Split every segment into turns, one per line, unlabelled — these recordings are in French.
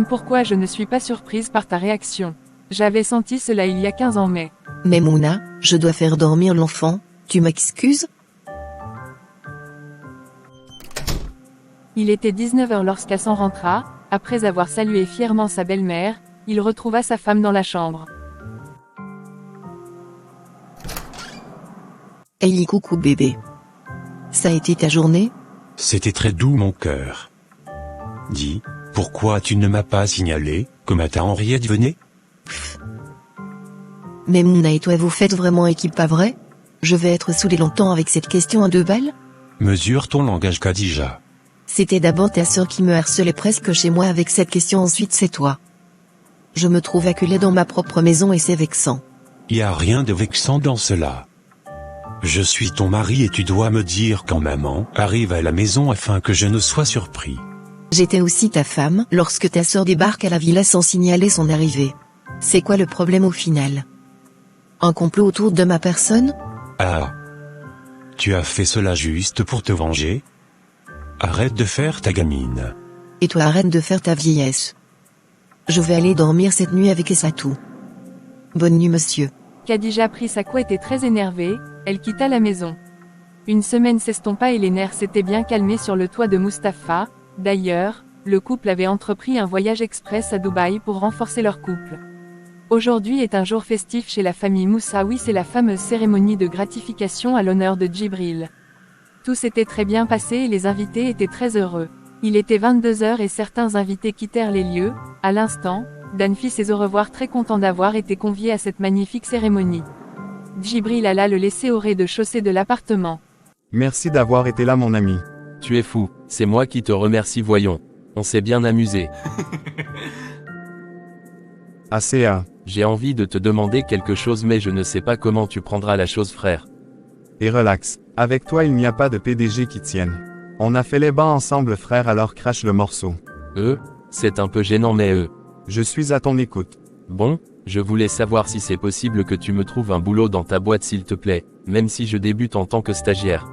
Pourquoi je ne suis pas surprise par ta réaction? J'avais senti cela il y a 15 ans mais...
Mais Mouna, je dois faire dormir l'enfant, tu m'excuses?
Il était 19h lorsqu'Hassan rentra. Après avoir salué fièrement sa belle-mère, il retrouva sa femme dans la chambre.
Hey coucou bébé. Ça a été ta journée?
C'était très doux mon cœur. Dis, pourquoi tu ne m'as pas signalé que ma tante Henriette venait?
Mais Mouna et toi vous faites vraiment équipe pas vrai? Je vais être saoulé longtemps avec cette question à 2 balles?
Mesure ton langage Khadija.
C'était d'abord ta sœur qui me harcelait presque chez moi avec cette question, ensuite c'est toi. Je me trouve acculé dans ma propre maison et c'est vexant.
Y a rien de vexant dans cela. Je suis ton mari et tu dois me dire quand maman arrive à la maison afin que je ne sois surpris.
J'étais aussi ta femme lorsque ta sœur débarque à la villa sans signaler son arrivée. C'est quoi le problème au final? Un complot autour de ma personne?
Ah. Tu as fait cela juste pour te venger? Arrête de faire ta gamine.
Et toi arrête de faire ta vieillesse. Je vais aller dormir cette nuit avec Essatou. Bonne nuit monsieur.
Khadija prit sa couette et très énervée, elle quitta la maison. Une semaine s'estompa et les nerfs s'étaient bien calmés sur le toit de Mustapha. D'ailleurs, le couple avait entrepris un voyage express à Dubaï pour renforcer leur couple. Aujourd'hui est un jour festif chez la famille Moussaoui, c'est la fameuse cérémonie de gratification à l'honneur de Djibril. Tout s'était très bien passé et les invités étaient très heureux. Il était 22h et certains invités quittèrent les lieux. À l'instant, Dan fit ses au revoir très content d'avoir été convié à cette magnifique cérémonie. Djibril alla le laisser au rez-de-chaussée de l'appartement.
Merci d'avoir été là mon ami.
Tu es fou, c'est moi qui te remercie voyons. On s'est bien amusé.
ACA.
J'ai envie de te demander quelque chose mais je ne sais pas comment tu prendras la chose frère.
Et relax, avec toi il n'y a pas de PDG qui tienne. On a fait les bancs ensemble frère alors crache le morceau.
C'est un peu gênant mais
Je suis à ton écoute.
Bon, je voulais savoir si c'est possible que tu me trouves un boulot dans ta boîte s'il te plaît, même si je débute en tant que stagiaire.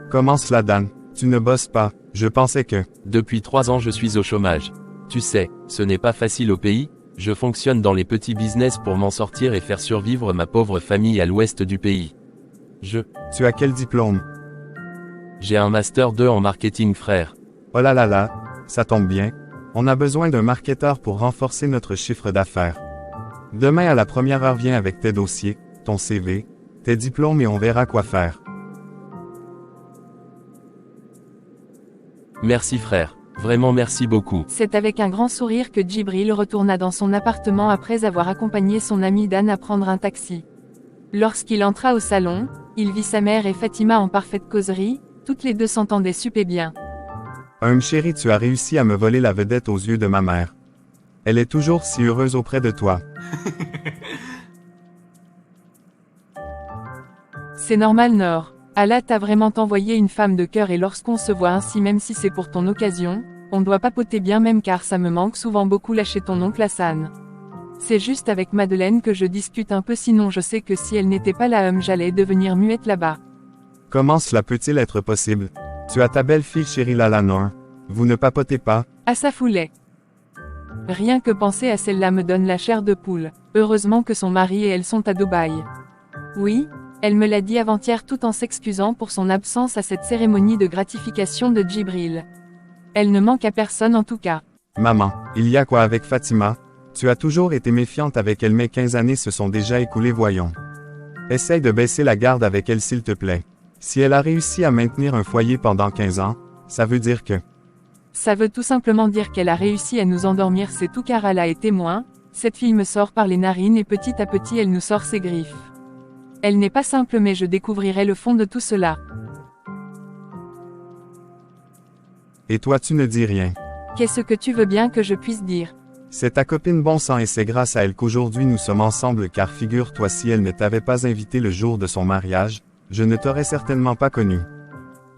Comment cela Dan? Tu ne bosses pas, je pensais que...
Depuis 3 ans je suis au chômage. Tu sais, ce n'est pas facile au pays, je fonctionne dans les petits business pour m'en sortir et faire survivre ma pauvre famille à l'ouest du pays.
Tu as quel diplôme?
J'ai un master 2 en marketing frère.
Oh là là là, ça tombe bien. On a besoin d'un marketeur pour renforcer notre chiffre d'affaires. Demain à la première heure viens avec tes dossiers, ton CV, tes diplômes et on verra quoi faire.
Merci frère, vraiment merci beaucoup.
C'est avec un grand sourire que Djibril retourna dans son appartement après avoir accompagné son ami Dan à prendre un taxi. Lorsqu'il entra au salon, il vit sa mère et Fatima en parfaite causerie, toutes les deux s'entendaient super bien.
Chéri, tu as réussi à me voler la vedette aux yeux de ma mère. Elle est toujours si heureuse auprès de toi.
C'est normal Nord. Allah t'a vraiment envoyé une femme de cœur et lorsqu'on se voit ainsi même si c'est pour ton occasion, on doit papoter bien même car ça me manque souvent beaucoup là chez ton oncle Hassan. C'est juste avec Madeleine que je discute un peu sinon je sais que si elle n'était pas là j'allais devenir muette là-bas.
Comment cela peut-il être possible? Tu as ta belle-fille chérie Lalanor. Vous ne papotez pas?
À sa foulet. Rien que penser à celle-là me donne la chair de poule. Heureusement que son mari et elle sont à Dubaï. Oui, elle me l'a dit avant-hier tout en s'excusant pour son absence à cette cérémonie de gratification de Djibril. Elle ne manque à personne en tout cas.
Maman, il y a quoi avec Fatima? Tu as toujours été méfiante avec elle mais 15 années se sont déjà écoulées voyons. Essaye de baisser la garde avec elle s'il te plaît. Si elle a réussi à maintenir un foyer pendant 15 ans, ça veut dire que...
Ça veut tout simplement dire qu'elle a réussi à nous endormir c'est tout car Allah est témoin, cette fille me sort par les narines et petit à petit elle nous sort ses griffes. Elle n'est pas simple mais je découvrirai le fond de tout cela.
Et toi tu ne dis rien.
Qu'est-ce que tu veux bien que je puisse dire?
C'est ta copine bon sang et c'est grâce à elle qu'aujourd'hui nous sommes ensemble car figure-toi si elle ne t'avait pas invité le jour de son mariage, je ne t'aurais certainement pas connu.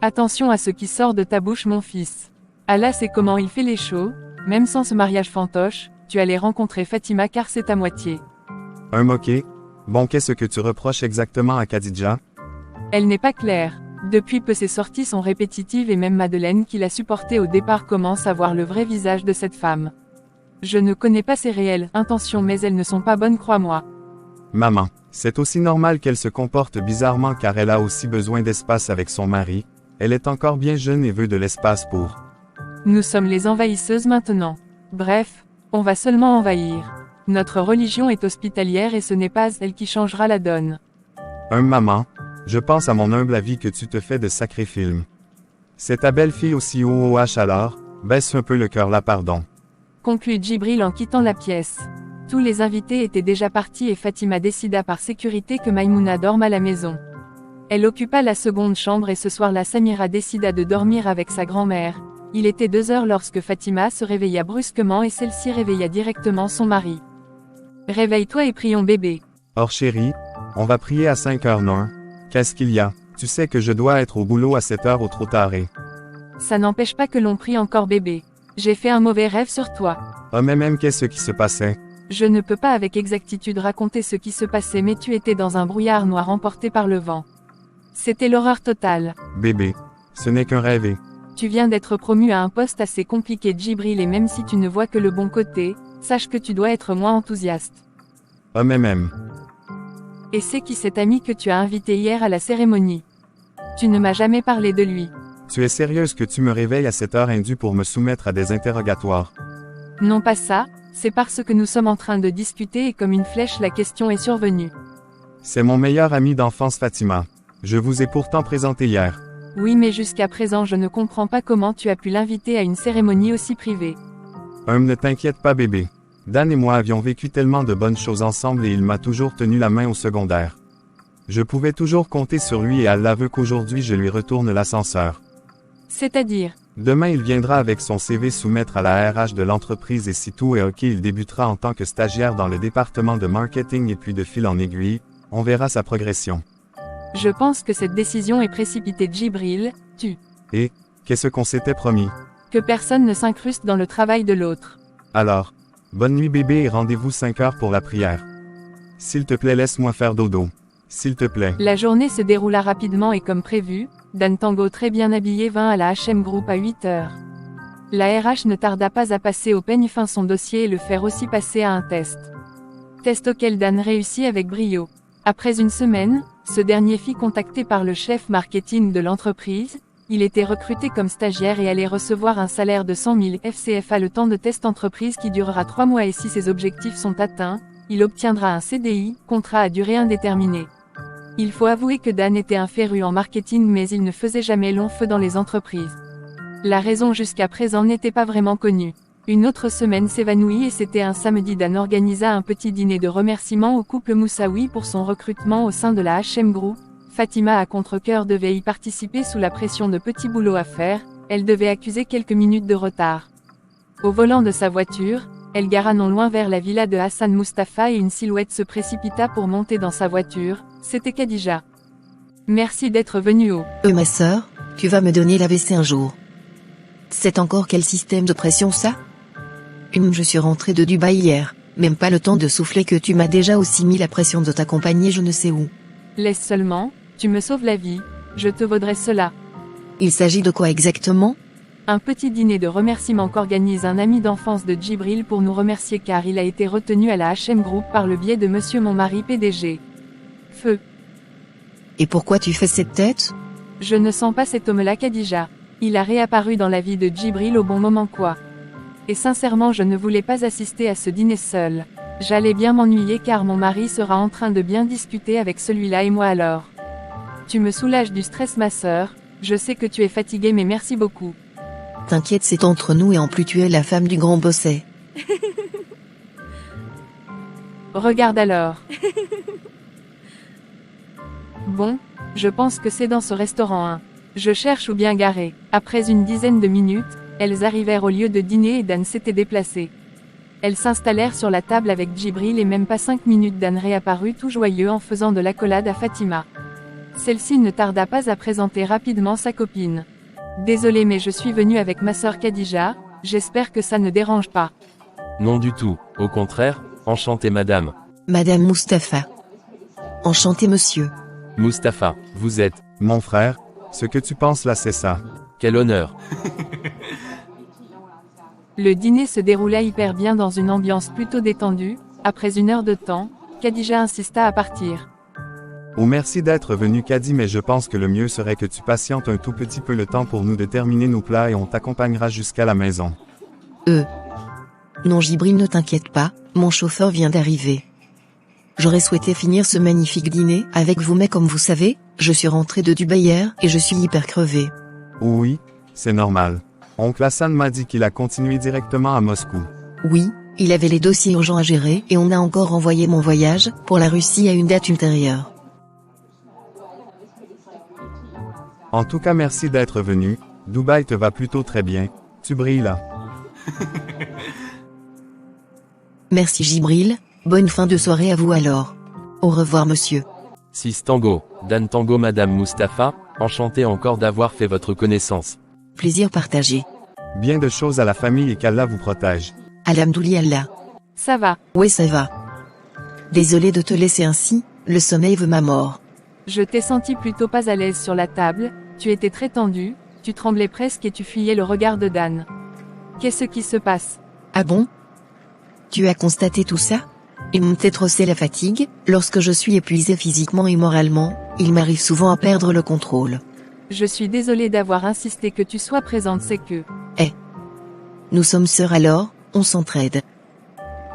Attention à ce qui sort de ta bouche mon fils. Allah sait comment il fait les shows, même sans ce mariage fantoche, tu allais rencontrer Fatima car c'est à moitié.
Un moquet? Bon qu'est-ce que tu reproches exactement à Khadija?
Elle n'est pas claire. Depuis peu ses sorties sont répétitives et même Madeleine qui l'a supportée au départ commence à voir le vrai visage de cette femme. Je ne connais pas ses réelles intentions mais elles ne sont pas bonnes, crois-moi.
Maman, c'est aussi normal qu'elle se comporte bizarrement car elle a aussi besoin d'espace avec son mari. Elle est encore bien jeune et veut de l'espace pour.
Nous sommes les envahisseuses maintenant. Bref, on va seulement envahir. Notre religion est hospitalière et ce n'est pas elle qui changera la donne.
Maman, je pense à mon humble avis que tu te fais de sacrés films. C'est ta belle-fille aussi OOH alors, baisse un peu le cœur là pardon.
Conclut Djibril en quittant la pièce. Tous les invités étaient déjà partis et Fatima décida par sécurité que Maïmouna dorme à la maison. Elle occupa la seconde chambre et ce soir-là Samira décida de dormir avec sa grand-mère. Il était 2 heures lorsque Fatima se réveilla brusquement et celle-ci réveilla directement son mari. Réveille-toi et prions bébé.
Or chérie, on va prier à 5 heures non? Qu'est-ce qu'il y a? Tu sais que je dois être au boulot à 7 heures au trop tard et...
Ça n'empêche pas que l'on prie encore bébé. J'ai fait un mauvais rêve sur toi.
Oh mais même qu'est-ce qui se passait?
Je ne peux pas avec exactitude raconter ce qui se passait mais tu étais dans un brouillard noir emporté par le vent. C'était l'horreur totale.
Bébé, ce n'est qu'un rêve et...
Tu viens d'être promu à un poste assez compliqué Djibril et même si tu ne vois que le bon côté, sache que tu dois être moins enthousiaste.
Oh mais même.
Et c'est qui cet ami que tu as invité hier à la cérémonie? Tu ne m'as jamais parlé de lui.
Tu es sérieuse que tu me réveilles à cette heure indue pour me soumettre à des interrogatoires?
Non pas ça, c'est parce que nous sommes en train de discuter et comme une flèche la question est survenue.
C'est mon meilleur ami d'enfance Fatima. Je vous ai pourtant présenté hier.
Oui mais jusqu'à présent je ne comprends pas comment tu as pu l'inviter à une cérémonie aussi privée.
Ne t'inquiète pas bébé. Dan et moi avions vécu tellement de bonnes choses ensemble et il m'a toujours tenu la main au secondaire. Je pouvais toujours compter sur lui et Allah veut qu'aujourd'hui je lui retourne l'ascenseur.
C'est-à-dire?
Demain il viendra avec son CV soumettre à la RH de l'entreprise et si tout est ok il débutera en tant que stagiaire dans le département de marketing et puis de fil en aiguille, on verra sa progression.
Je pense que cette décision est précipitée Djibril,
Et, qu'est-ce qu'on s'était promis?
Que personne ne s'incruste dans le travail de l'autre.
Alors, bonne nuit bébé et rendez-vous 5 heures pour la prière. S'il te plaît laisse-moi faire dodo. S'il te plaît.
La journée se déroula rapidement et comme prévu, Dan Tango très bien habillé vint à la HM Group à 8 heures. La RH ne tarda pas à passer au peigne fin son dossier et le faire aussi passer à un test. Test auquel Dan réussit avec brio. Après une semaine, ce dernier fit contacter par le chef marketing de l'entreprise. Il était recruté comme stagiaire et allait recevoir un salaire de 100 000 FCFA le temps de test entreprise qui durera 3 mois et si ses objectifs sont atteints, il obtiendra un CDI, contrat à durée indéterminée. Il faut avouer que Dan était un féru en marketing mais il ne faisait jamais long feu dans les entreprises. La raison jusqu'à présent n'était pas vraiment connue. Une autre semaine s'évanouit et c'était un samedi Dan organisa un petit dîner de remerciement au couple Moussaoui pour son recrutement au sein de la HM Group. Fatima à contre-cœur devait y participer sous la pression de petits boulots à faire, elle devait accuser quelques minutes de retard. Au volant de sa voiture, elle gara non loin vers la villa de Hassan Mustapha et une silhouette se précipita pour monter dans sa voiture, c'était Khadija. Merci d'être venue au...
Ma sœur, tu vas me donner l'AVC un jour. C'est encore quel système de pression ça? Je suis rentrée de Dubaï hier, même pas le temps de souffler que tu m'as déjà aussi mis la pression de t'accompagner je ne sais où.
Laisse seulement, tu me sauves la vie, je te vaudrai cela.
Il s'agit de quoi exactement?
Un petit dîner de remerciement qu'organise un ami d'enfance de Djibril pour nous remercier car il a été retenu à la HM Group par le biais de monsieur mon mari PDG. Feu.
Et pourquoi tu fais cette tête?
Je ne sens pas cet homme-là Khadija. Il a réapparu dans la vie de Djibril au bon moment quoi. Et sincèrement je ne voulais pas assister à ce dîner seul. J'allais bien m'ennuyer car mon mari sera en train de bien discuter avec celui-là et moi alors. Tu me soulages du stress ma sœur, je sais que tu es fatiguée mais merci beaucoup.
T'inquiète c'est entre nous et en plus tu es la femme du grand bosset.
Regarde alors. Bon, je pense que c'est dans ce restaurant hein. Je cherche où bien garer. Après une dizaine de minutes, elles arrivèrent au lieu de dîner et Dan s'était déplacé. Elles s'installèrent sur la table avec Djibril et même pas 5 minutes Dan réapparut tout joyeux en faisant de l'accolade à Fatima. Celle-ci ne tarda pas à présenter rapidement sa copine. Désolé mais je suis venue avec ma sœur Khadija, j'espère que ça ne dérange pas.
Non du tout, au contraire, enchanté madame.
Madame Mustapha. Enchanté monsieur.
Mustapha, vous êtes...
Mon frère, ce que tu penses là c'est ça.
Quel honneur.
Le dîner se déroula hyper bien dans une ambiance plutôt détendue. Après 1 heure de temps, Khadija insista à partir.
Oh merci d'être venu Kadi, mais je pense que le mieux serait que tu patientes un tout petit peu le temps pour nous de terminer nos plats et on t'accompagnera jusqu'à la maison.
Non Jibril, ne t'inquiète pas, mon chauffeur vient d'arriver. J'aurais souhaité finir ce magnifique dîner avec vous, mais comme vous savez, je suis rentré de Dubaï hier et je suis hyper crevé.
Oui, c'est normal. Oncle Hassan m'a dit qu'il a continué directement à Moscou.
Oui, il avait les dossiers urgents à gérer et on a encore renvoyé mon voyage pour la Russie à une date ultérieure.
En tout cas merci d'être venu, Dubaï te va plutôt très bien, tu brilles là.
Merci Jibril, bonne fin de soirée à vous alors. Au revoir monsieur.
6 Tango, Dan Tango Madame Mustapha, enchanté encore d'avoir fait votre connaissance.
Plaisir partagé.
Bien de choses à la famille et qu'Allah vous protège.
Alhamdouliallah.
Ça va.
Ouais ça va. Désolé de te laisser ainsi, le sommeil veut ma mort.
Je t'ai senti plutôt pas à l'aise sur la table, tu étais très tendu, tu tremblais presque et tu fuyais le regard de Dan. Qu'est-ce qui se passe?
Ah bon? Tu as constaté tout ça? Peut-être c'est la fatigue, lorsque je suis épuisé physiquement et moralement, il m'arrive souvent à perdre le contrôle.
Je suis désolée d'avoir insisté que tu sois présente, c'est que...
Nous sommes sœurs alors, on s'entraide.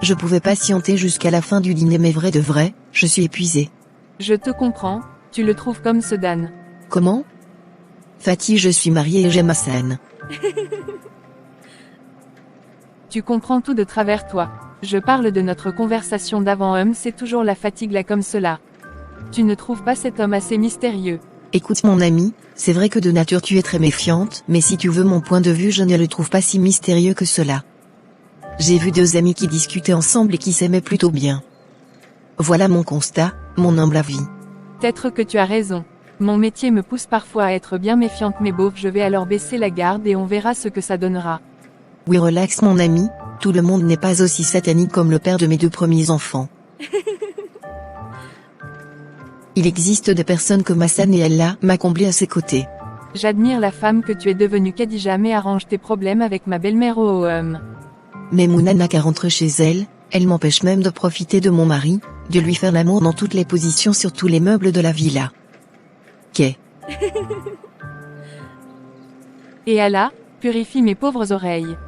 Je pouvais patienter jusqu'à la fin du dîner mais vrai de vrai, je suis épuisé.
Je te comprends, tu le trouves comme ce Dan.
Comment? Fatih, je suis mariée et j'aime Hassan.
Tu comprends tout de travers toi. Je parle de notre conversation d'avant, c'est toujours la fatigue là comme cela. Tu ne trouves pas cet homme assez mystérieux?
Écoute mon ami, c'est vrai que de nature tu es très méfiante, mais si tu veux mon point de vue, je ne le trouve pas si mystérieux que cela. J'ai vu 2 amis qui discutaient ensemble et qui s'aimaient plutôt bien. Voilà mon constat, mon humble avis.
Peut-être que tu as raison. Mon métier me pousse parfois à être bien méfiante, mais bof, je vais alors baisser la garde et on verra ce que ça donnera.
Oui, relax mon ami, tout le monde n'est pas aussi satanique comme le père de mes 2 premiers enfants. Il existe des personnes comme Hassan et Allah m'a comblé à ses côtés.
J'admire la femme que tu es devenue Khadija, mais arrange tes problèmes avec ma belle-mère
Mais Mouna n'a qu'à rentrer chez elle, elle m'empêche même de profiter de mon mari, de lui faire l'amour dans toutes les positions sur tous les meubles de la villa. Qu'est.
Et Allah, purifie mes pauvres oreilles.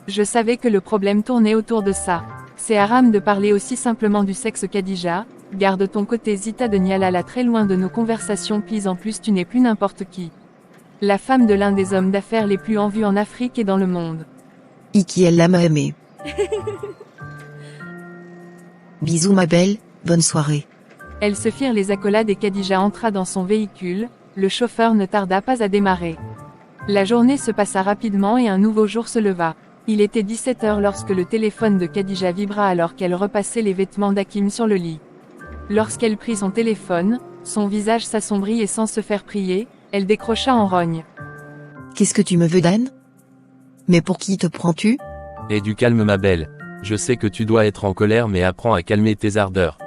Je savais que le problème tournait autour de ça. C'est haram de parler aussi simplement du sexe Khadija, garde ton côté Zita de Nialala très loin de nos conversations please, en plus tu n'es plus n'importe qui. La femme de l'un des hommes d'affaires les plus en vue en Afrique et dans le monde.
Iki Allah m'a aimé. Bisous ma belle, bonne soirée.
Elles se firent les accolades et Khadija entra dans son véhicule, le chauffeur ne tarda pas à démarrer. La journée se passa rapidement et un nouveau jour se leva. Il était 17 h lorsque le téléphone de Khadija vibra alors qu'elle repassait les vêtements d'Hakim sur le lit. Lorsqu'elle prit son téléphone, son visage s'assombrit et sans se faire prier, elle décrocha en rogne.
Qu'est-ce que tu me veux Dan? Mais pour qui te prends-tu?
Et du calme ma belle. Je sais que tu dois être en colère mais apprends à calmer tes ardeurs.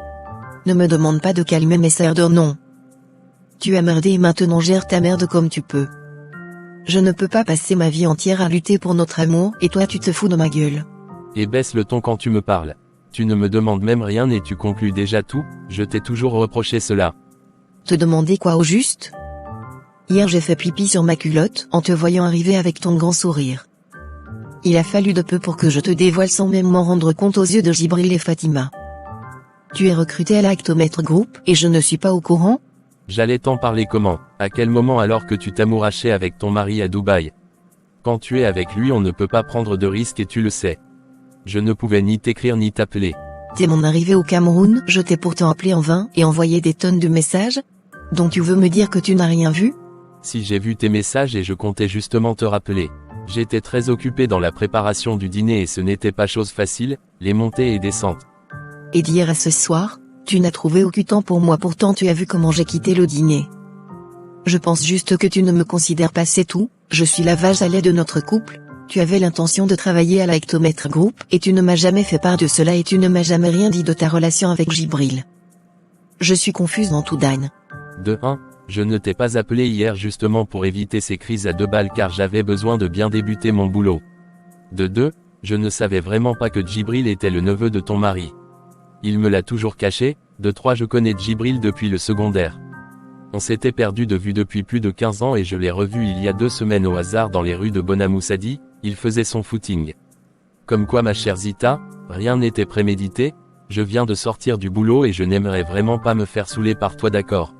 Ne me demande pas de calmer mes ardeurs non. Tu as merdé et maintenant gère ta merde comme tu peux. Je ne peux pas passer ma vie entière à lutter pour notre amour et toi tu te fous de ma gueule.
Et baisse le ton quand tu me parles. Tu ne me demandes même rien et tu conclus déjà tout, je t'ai toujours reproché cela.
Te demander quoi au juste? Hier j'ai fait pipi sur ma culotte en te voyant arriver avec ton grand sourire. Il a fallu de peu pour que je te dévoile sans même m'en rendre compte aux yeux de Jibril et Fatima. Tu es recruté à l'Actomètre Group et je ne suis pas au courant?
J'allais t'en parler comment, à quel moment alors que tu t'amourachais avec ton mari à Dubaï? Quand tu es avec lui on ne peut pas prendre de risques et tu le sais. Je ne pouvais ni t'écrire ni t'appeler.
Dès mon arrivée au Cameroun, je t'ai pourtant appelé en vain et envoyé des tonnes de messages? Donc tu veux me dire que tu n'as rien vu?
Si j'ai vu tes messages et je comptais justement te rappeler. J'étais très occupé dans la préparation du dîner et ce n'était pas chose facile, les montées et descentes.
Et d'hier à ce soir, tu n'as trouvé aucun temps pour moi, pourtant tu as vu comment j'ai quitté le dîner. Je pense juste que tu ne me considères pas, c'est tout, je suis la vache à lait de notre couple, tu avais l'intention de travailler à l'Actomètre Group et tu ne m'as jamais fait part de cela et tu ne m'as jamais rien dit de ta relation avec Jibril. Je suis confuse dans tout Dan.
De 1, Je ne t'ai pas appelé hier justement pour éviter ces crises à 2 balles car j'avais besoin de bien débuter mon boulot. De 2, je ne savais vraiment pas que Djibril était le neveu de ton mari. Il me l'a toujours caché. De 3, je connais Djibril depuis le secondaire. On s'était perdu de vue depuis plus de 15 ans et je l'ai revu il y a 2 semaines au hasard dans les rues de Bonamoussadi, il faisait son footing. Comme quoi ma chère Zita, rien n'était prémédité, je viens de sortir du boulot et je n'aimerais vraiment pas me faire saouler par toi, d'accord?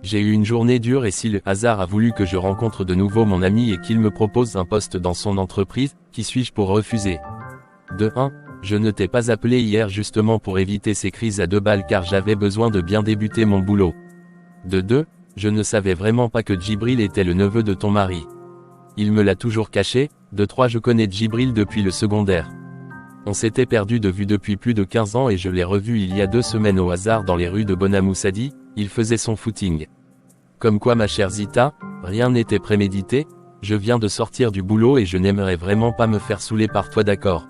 J'ai eu une journée dure et si le hasard a voulu que je rencontre de nouveau mon ami et qu'il me propose un poste dans son entreprise, qui suis-je pour refuser? De 1, je ne t'ai pas appelé hier justement pour éviter ces crises à 2 balles car j'avais besoin de bien débuter mon boulot. De 2, je ne savais vraiment pas que Djibril était le neveu de ton mari. Il me l'a toujours caché. De 3, je connais Djibril depuis le secondaire. On s'était perdu de vue depuis plus de 15 ans et je l'ai revu il y a 2 semaines au hasard dans les rues de Bonamoussadi, il faisait son footing. Comme quoi ma chère Zita, rien n'était prémédité, je viens de sortir du boulot et je n'aimerais vraiment pas me faire saouler par toi, d'accord?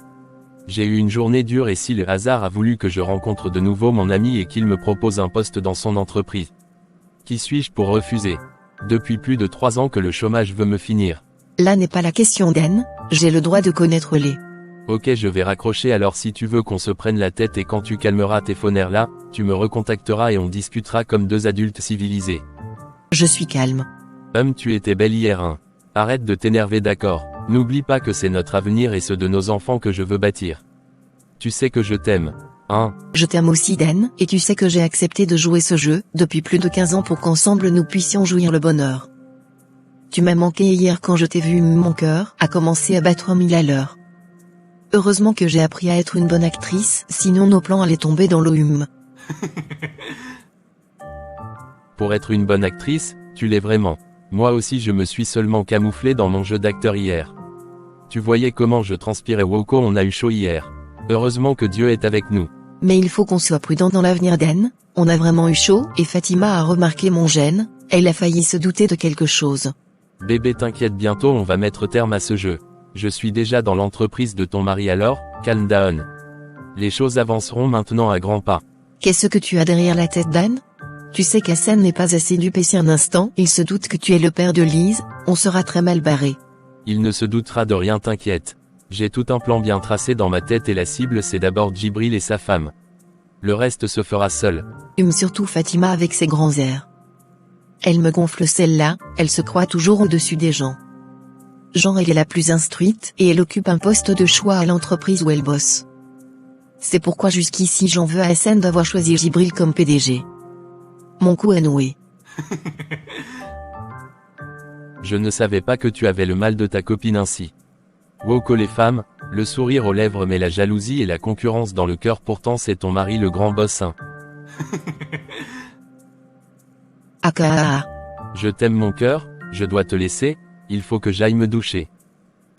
J'ai eu une journée dure et si le hasard a voulu que je rencontre de nouveau mon ami et qu'il me propose un poste dans son entreprise. Qui suis-je pour refuser? Depuis plus de 3 ans que le chômage veut me finir.
Là n'est pas la question Dan, j'ai le droit de connaître les.
Ok, je vais raccrocher alors si tu veux qu'on se prenne la tête et quand tu calmeras tes phonères là, tu me recontacteras et on discutera comme 2 adultes civilisés.
Je suis calme.
Tu étais belle hier hein. Arrête de t'énerver, d'accord? N'oublie pas que c'est notre avenir et ceux de nos enfants que je veux bâtir. Tu sais que je t'aime, hein?
Je t'aime aussi Dan, et tu sais que j'ai accepté de jouer ce jeu, depuis plus de 15 ans pour qu'ensemble nous puissions jouir le bonheur. Tu m'as manqué hier quand je t'ai vu, mon cœur a commencé à battre 1000 à l'heure. Heureusement que j'ai appris à être une bonne actrice, sinon nos plans allaient tomber dans l'eau.
Pour être une bonne actrice, tu l'es vraiment. Moi aussi je me suis seulement camouflé dans mon jeu d'acteur hier. Tu voyais comment je transpirais, Woko, on a eu chaud hier. Heureusement que Dieu est avec nous.
Mais il faut qu'on soit prudent dans l'avenir Dan, on a vraiment eu chaud et Fatima a remarqué mon gène, elle a failli se douter de quelque chose.
Bébé t'inquiète, bientôt on va mettre terme à ce jeu. Je suis déjà dans l'entreprise de ton mari alors, calm down. Les choses avanceront maintenant à grands pas.
Qu'est-ce que tu as derrière la tête Dan? Tu sais qu'Hassan n'est pas assez dupe et si un instant il se doute que tu es le père de Lise, on sera très mal barré.
Il ne se doutera de rien, t'inquiète. J'ai tout un plan bien tracé dans ma tête et la cible c'est d'abord Djibril et sa femme. Le reste se fera seul.
Surtout Fatima avec ses grands airs. Elle me gonfle celle-là, elle se croit toujours au-dessus des gens. Genre elle est la plus instruite et elle occupe un poste de choix à l'entreprise où elle bosse. C'est pourquoi jusqu'ici j'en veux à Hassan d'avoir choisi Djibril comme PDG. Mon coup est noué.
Je ne savais pas que tu avais le mal de ta copine ainsi. Woko, les femmes, le sourire aux lèvres mais la jalousie et la concurrence dans le cœur, pourtant c'est ton mari le grand boss hein.
Aka.
Je t'aime mon cœur, je dois te laisser, il faut que j'aille me doucher.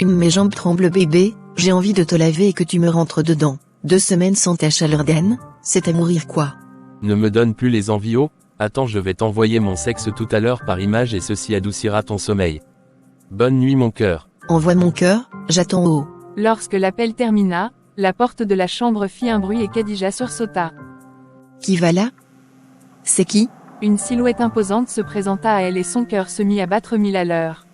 Mes jambes tremblent bébé, j'ai envie de te laver et que tu me rentres dedans. 2 semaines sans ta chaleur Dan, c'est à mourir quoi.
Ne me donne plus les envies, oh. Attends, je vais t'envoyer mon sexe tout à l'heure par image et ceci adoucira ton sommeil. Bonne nuit mon cœur.
Envoie mon cœur, j'attends haut.
Lorsque l'appel termina, la porte de la chambre fit un bruit et Khadija sursauta.
Qui va là? C'est qui?
Une silhouette imposante se présenta à elle et son cœur se mit à battre 1000 à l'heure.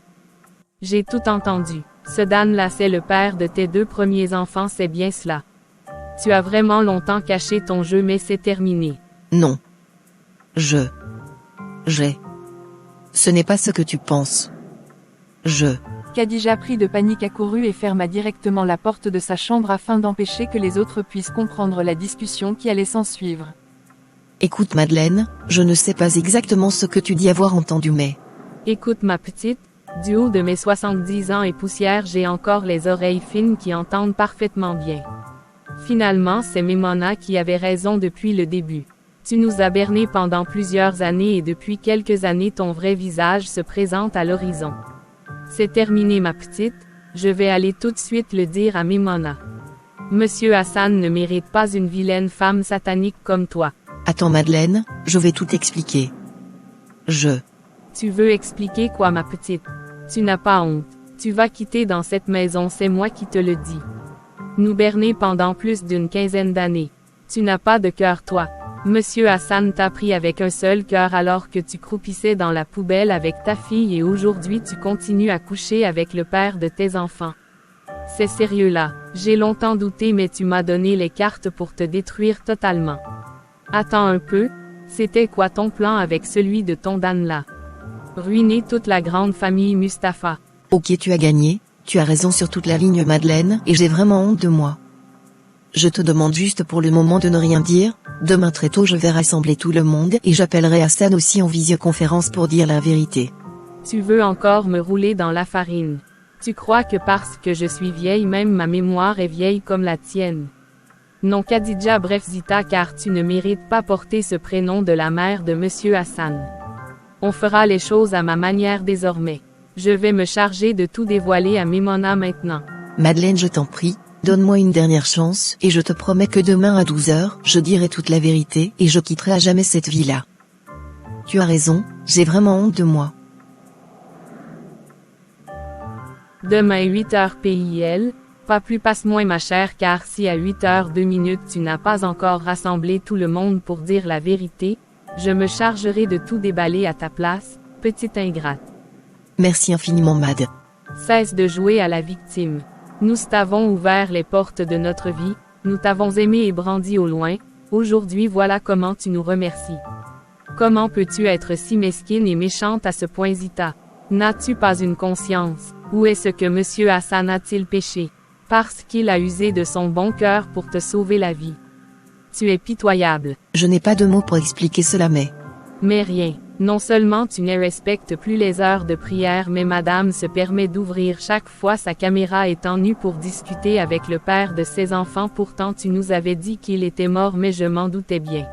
J'ai tout entendu. Ce Dan-là c'est le père de tes 2 premiers enfants, c'est bien cela. Tu as vraiment longtemps caché ton jeu mais c'est terminé.
Non. J'ai. Ce n'est pas ce que tu penses.
Khadija prit de panique, accourut et ferma directement la porte de sa chambre afin d'empêcher que les autres puissent comprendre la discussion qui allait s'ensuivre.
Écoute Madeleine, je ne sais pas exactement ce que tu dis avoir entendu mais...
Écoute ma petite, du haut de mes 70 ans et poussière j'ai encore les oreilles fines qui entendent parfaitement bien. Finalement c'est Memona qui avait raison depuis le début. Tu nous as bernés pendant plusieurs années et depuis quelques années ton vrai visage se présente à l'horizon. C'est terminé ma petite, je vais aller tout de suite le dire à Memona. Monsieur Hassan ne mérite pas une vilaine femme satanique comme toi.
Attends Madeleine, je vais tout expliquer.
Tu veux expliquer quoi ma petite? Tu n'as pas honte. Tu vas quitter dans cette maison, c'est moi qui te le dis. Nous berner pendant plus d'une 15aine d'années. Tu n'as pas de cœur toi. Monsieur Hassan t'a pris avec un seul cœur alors que tu croupissais dans la poubelle avec ta fille et aujourd'hui tu continues à coucher avec le père de tes enfants. C'est sérieux là, j'ai longtemps douté mais tu m'as donné les cartes pour te détruire totalement. Attends un peu, c'était quoi ton plan avec celui de ton Dan là? Ruiner toute la grande famille Mustapha.
Ok, tu as gagné, tu as raison sur toute la ligne Madeleine et j'ai vraiment honte de moi. Je te demande juste pour le moment de ne rien dire, demain très tôt je vais rassembler tout le monde et j'appellerai Hassan aussi en visioconférence pour dire la vérité.
Tu veux encore me rouler dans la farine. Tu crois que parce que je suis vieille même ma mémoire est vieille comme la tienne. Non Khadija bref Zita car tu ne mérites pas porter ce prénom de la mère de Monsieur Hassan. On fera les choses à ma manière désormais. Je vais me charger de tout dévoiler à Mimona maintenant.
Madeleine je t'en prie, donne-moi une dernière chance et je te promets que demain à 12h je dirai toute la vérité et je quitterai à jamais cette vie-là. Tu as raison, j'ai vraiment honte de moi.
Demain 8h PIL, pas plus passe moins ma chère car si à 8h02 tu n'as pas encore rassemblé tout le monde pour dire la vérité, je me chargerai de tout déballer à ta place, petite ingrate.
Merci infiniment Mad.
Cesse de jouer à la victime. Nous t'avons ouvert les portes de notre vie, nous t'avons aimé et brandi au loin, aujourd'hui voilà comment tu nous remercies. Comment peux-tu être si mesquine et méchante à ce point Zita? N'as-tu pas une conscience? Où est-ce que Monsieur Hassan a-t-il péché? Parce qu'il a usé de son bon cœur pour te sauver la vie. Tu es pitoyable.
Je n'ai pas de mots pour expliquer cela
Mais rien. Non seulement tu ne respectes plus les heures de prière mais madame se permet d'ouvrir chaque fois sa caméra étant nue pour discuter avec le père de ses enfants pourtant tu nous avais dit qu'il était mort mais je m'en doutais bien.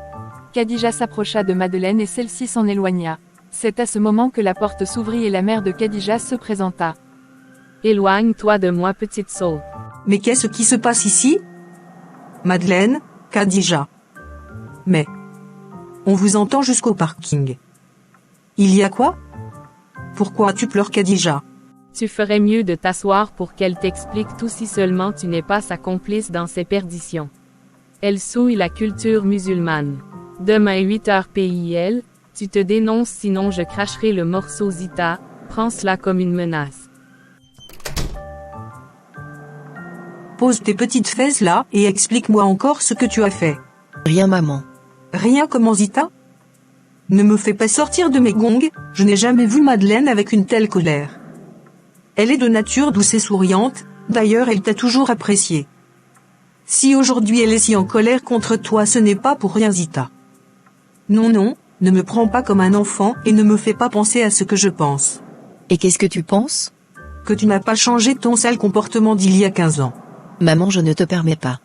Khadija s'approcha de Madeleine et celle-ci s'en éloigna. C'est à ce moment que la porte s'ouvrit et la mère de Khadija se présenta.
Éloigne-toi de moi petite sotte.
Mais qu'est-ce qui se passe ici? Madeleine, Khadija. Mais on vous entend jusqu'au parking. Il y a quoi? Pourquoi tu pleures Khadija?
Tu ferais mieux de t'asseoir pour qu'elle t'explique tout si seulement tu n'es pas sa complice dans ses perditions. Elle souille la culture musulmane. Demain 8h PIL, tu te dénonces sinon je cracherai le morceau Zita, prends cela comme une menace.
Pose tes petites fesses là et explique-moi encore ce que tu as fait.
Rien maman.
Rien comment Zita? Ne me fais pas sortir de mes gongs, je n'ai jamais vu Madeleine avec une telle colère. Elle est de nature douce et souriante, d'ailleurs elle t'a toujours apprécié. Si aujourd'hui elle est si en colère contre toi ce n'est pas pour rien Zita. Non, ne me prends pas comme un enfant et ne me fais pas penser à ce que je pense.
Et qu'est-ce que tu penses?
Que tu n'as pas changé ton sale comportement d'il y a 15 ans.
Maman je ne te permets pas.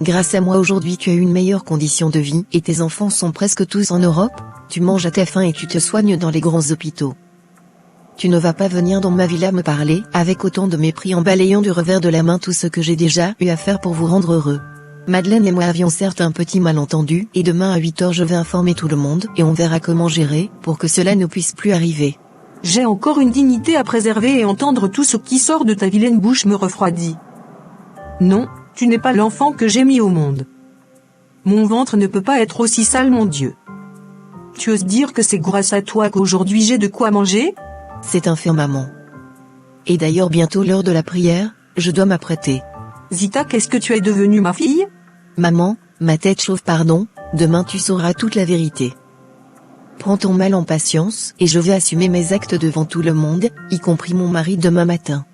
Grâce à moi aujourd'hui tu as une meilleure condition de vie et tes enfants sont presque tous en Europe, tu manges à ta faim et tu te soignes dans les grands hôpitaux. Tu ne vas pas venir dans ma villa me parler avec autant de mépris en balayant du revers de la main tout ce que j'ai déjà eu à faire pour vous rendre heureux. Madeleine et moi avions certes un petit malentendu et demain à 8h je vais informer tout le monde et on verra comment gérer pour que cela ne puisse plus arriver.
J'ai encore une dignité à préserver et entendre tout ce qui sort de ta vilaine bouche me refroidit. Non, tu n'es pas l'enfant que j'ai mis au monde. Mon ventre ne peut pas être aussi sale mon Dieu. Tu oses dire que c'est grâce à toi qu'aujourd'hui j'ai de quoi manger?
C'est un fait maman. Et d'ailleurs bientôt l'heure de la prière, je dois m'apprêter.
Zita qu'est-ce que tu es devenue ma fille?
Maman, ma tête chauffe pardon, demain tu sauras toute la vérité. Prends ton mal en patience et je vais assumer mes actes devant tout le monde, y compris mon mari demain matin.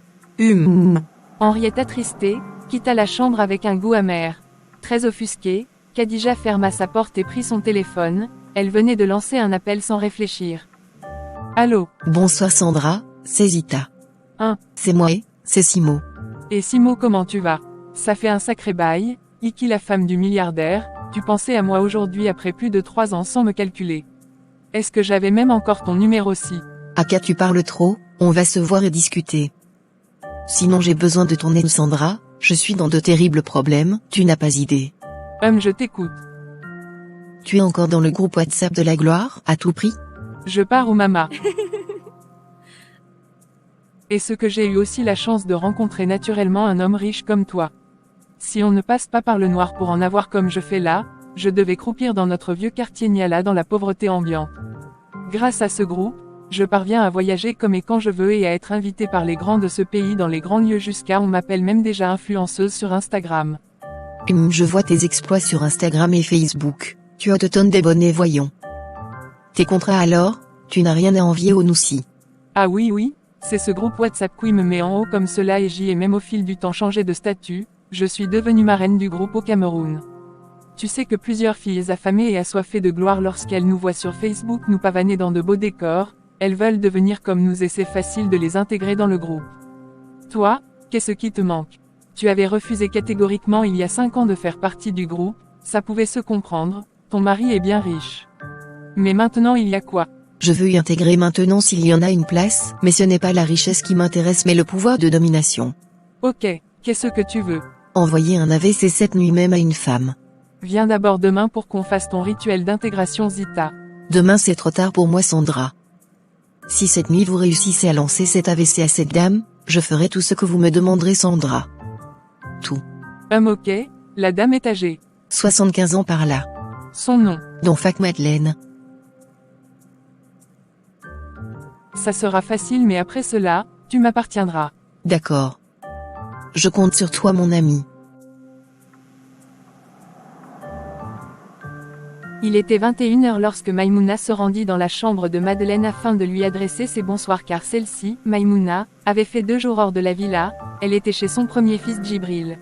Henriette attristée, quitta la chambre avec un goût amer. Très offusquée, Khadija ferma sa porte et prit son téléphone, elle venait de lancer un appel sans réfléchir. Allô?
Bonsoir Sandra, c'est Zita. C'est moi, c'est Simo.
Et Simo comment tu vas? Ça fait un sacré bail, Iki la femme du milliardaire, tu pensais à moi aujourd'hui après plus de 3 ans sans me calculer. Est-ce que j'avais même encore ton numéro-ci?
Aka tu parles trop, on va se voir et discuter. Sinon j'ai besoin de ton aide Sandra, je suis dans de terribles problèmes, tu n'as pas idée.
Je t'écoute.
Tu es encore dans le groupe WhatsApp de la gloire, à tout prix?
Je pars au mama. Et ce que j'ai eu aussi la chance de rencontrer naturellement un homme riche comme toi. Si on ne passe pas par le noir pour en avoir comme je fais là, je devais croupir dans notre vieux quartier Niala dans la pauvreté ambiante. Grâce à ce groupe, je parviens à voyager comme et quand je veux et à être invité par les grands de ce pays dans les grands lieux jusqu'à on m'appelle même déjà influenceuse sur Instagram.
Je vois tes exploits sur Instagram et Facebook. Tu as de tonnes d'abonnés voyons. Tes contrats alors, tu n'as rien à envier aux Noussi.
Ah oui, c'est ce groupe WhatsApp qui me met en haut comme cela et j'y ai même au fil du temps changé de statut, je suis devenue marraine du groupe au Cameroun. Tu sais que plusieurs filles affamées et assoiffées de gloire lorsqu'elles nous voient sur Facebook nous pavaner dans de beaux décors, elles veulent devenir comme nous et c'est facile de les intégrer dans le groupe. Toi, qu'est-ce qui te manque? Tu avais refusé catégoriquement il y a 5 ans de faire partie du groupe, ça pouvait se comprendre, ton mari est bien riche. Mais maintenant il y a quoi?
Je veux y intégrer maintenant s'il y en a une place, mais ce n'est pas la richesse qui m'intéresse mais le pouvoir de domination.
Ok, qu'est-ce que tu veux?
Envoyer un AVC cette nuit même à une femme.
Viens d'abord demain pour qu'on fasse ton rituel d'intégration Zita.
Demain c'est trop tard pour moi Sandra. Si cette nuit vous réussissez à lancer cet AVC à cette dame, je ferai tout ce que vous me demanderez Sandra. Tout.
Ok, la dame est âgée.
75 ans par là.
Son nom.
Don Fac Madeleine.
Ça sera facile mais après cela, tu m'appartiendras.
D'accord. Je compte sur toi mon ami.
Il était 21h lorsque Maïmouna se rendit dans la chambre de Madeleine afin de lui adresser ses bonsoirs car celle-ci, Maïmouna, avait fait 2 jours hors de la villa, elle était chez son premier fils Djibril.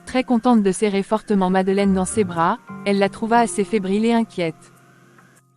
Très contente de serrer fortement Madeleine dans ses bras, elle la trouva assez fébrile et inquiète.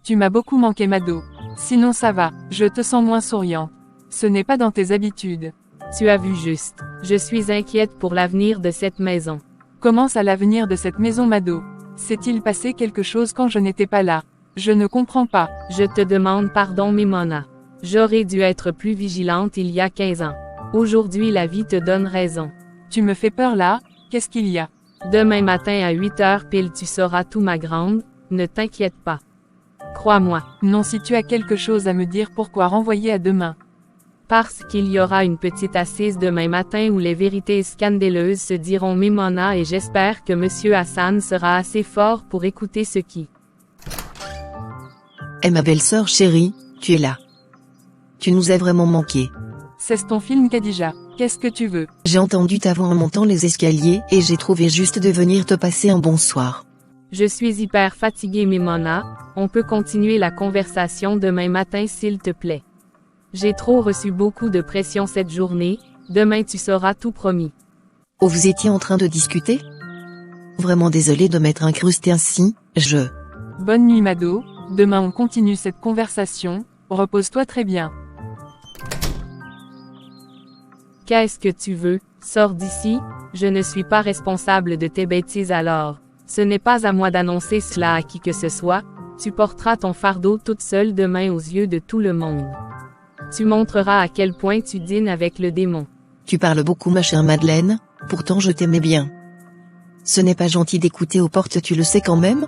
Tu m'as beaucoup manqué Mado. Sinon ça va, je te sens moins souriant. Ce n'est pas dans tes habitudes.
Tu as vu juste. Je suis inquiète pour l'avenir de cette maison.
Comment ça l'avenir de cette maison Mado? S'est-il passé quelque chose quand je n'étais pas là? Je ne comprends pas.
Je te demande pardon Mimona. J'aurais dû être plus vigilante il y a 15 ans. Aujourd'hui la vie te donne raison.
Tu me fais peur là, qu'est-ce qu'il y a?
Demain matin à 8h pile tu sauras tout ma grande, ne t'inquiète pas. Crois-moi.
Non si tu as quelque chose à me dire pourquoi renvoyer à demain?
Parce qu'il y aura une petite assise demain matin où les vérités scandaleuses se diront Mimona et j'espère que Monsieur Hassan sera assez fort pour écouter ce qui.
Eh ma belle-sœur chérie, tu es là. Tu nous as vraiment manqué.
C'est ton film Khadija, qu'est-ce que tu veux?
J'ai entendu ta voix en montant les escaliers et j'ai trouvé juste de venir te passer un bonsoir.
Je suis hyper fatiguée Mimona, on peut continuer la conversation demain matin s'il te plaît. J'ai trop reçu beaucoup de pression cette journée, demain tu sauras tout promis.
Oh vous étiez en train de discuter? Vraiment désolé de m'être incrusté ainsi,
Bonne nuit Mado, demain on continue cette conversation, repose-toi très bien.
Qu'est-ce que tu veux? Sors d'ici, je ne suis pas responsable de tes bêtises alors. Ce n'est pas à moi d'annoncer cela à qui que ce soit, tu porteras ton fardeau toute seule demain aux yeux de tout le monde. Tu montreras à quel point tu dînes avec le démon.
Tu parles beaucoup ma chère Madeleine, pourtant je t'aimais bien. Ce n'est pas gentil d'écouter aux portes tu le sais quand même?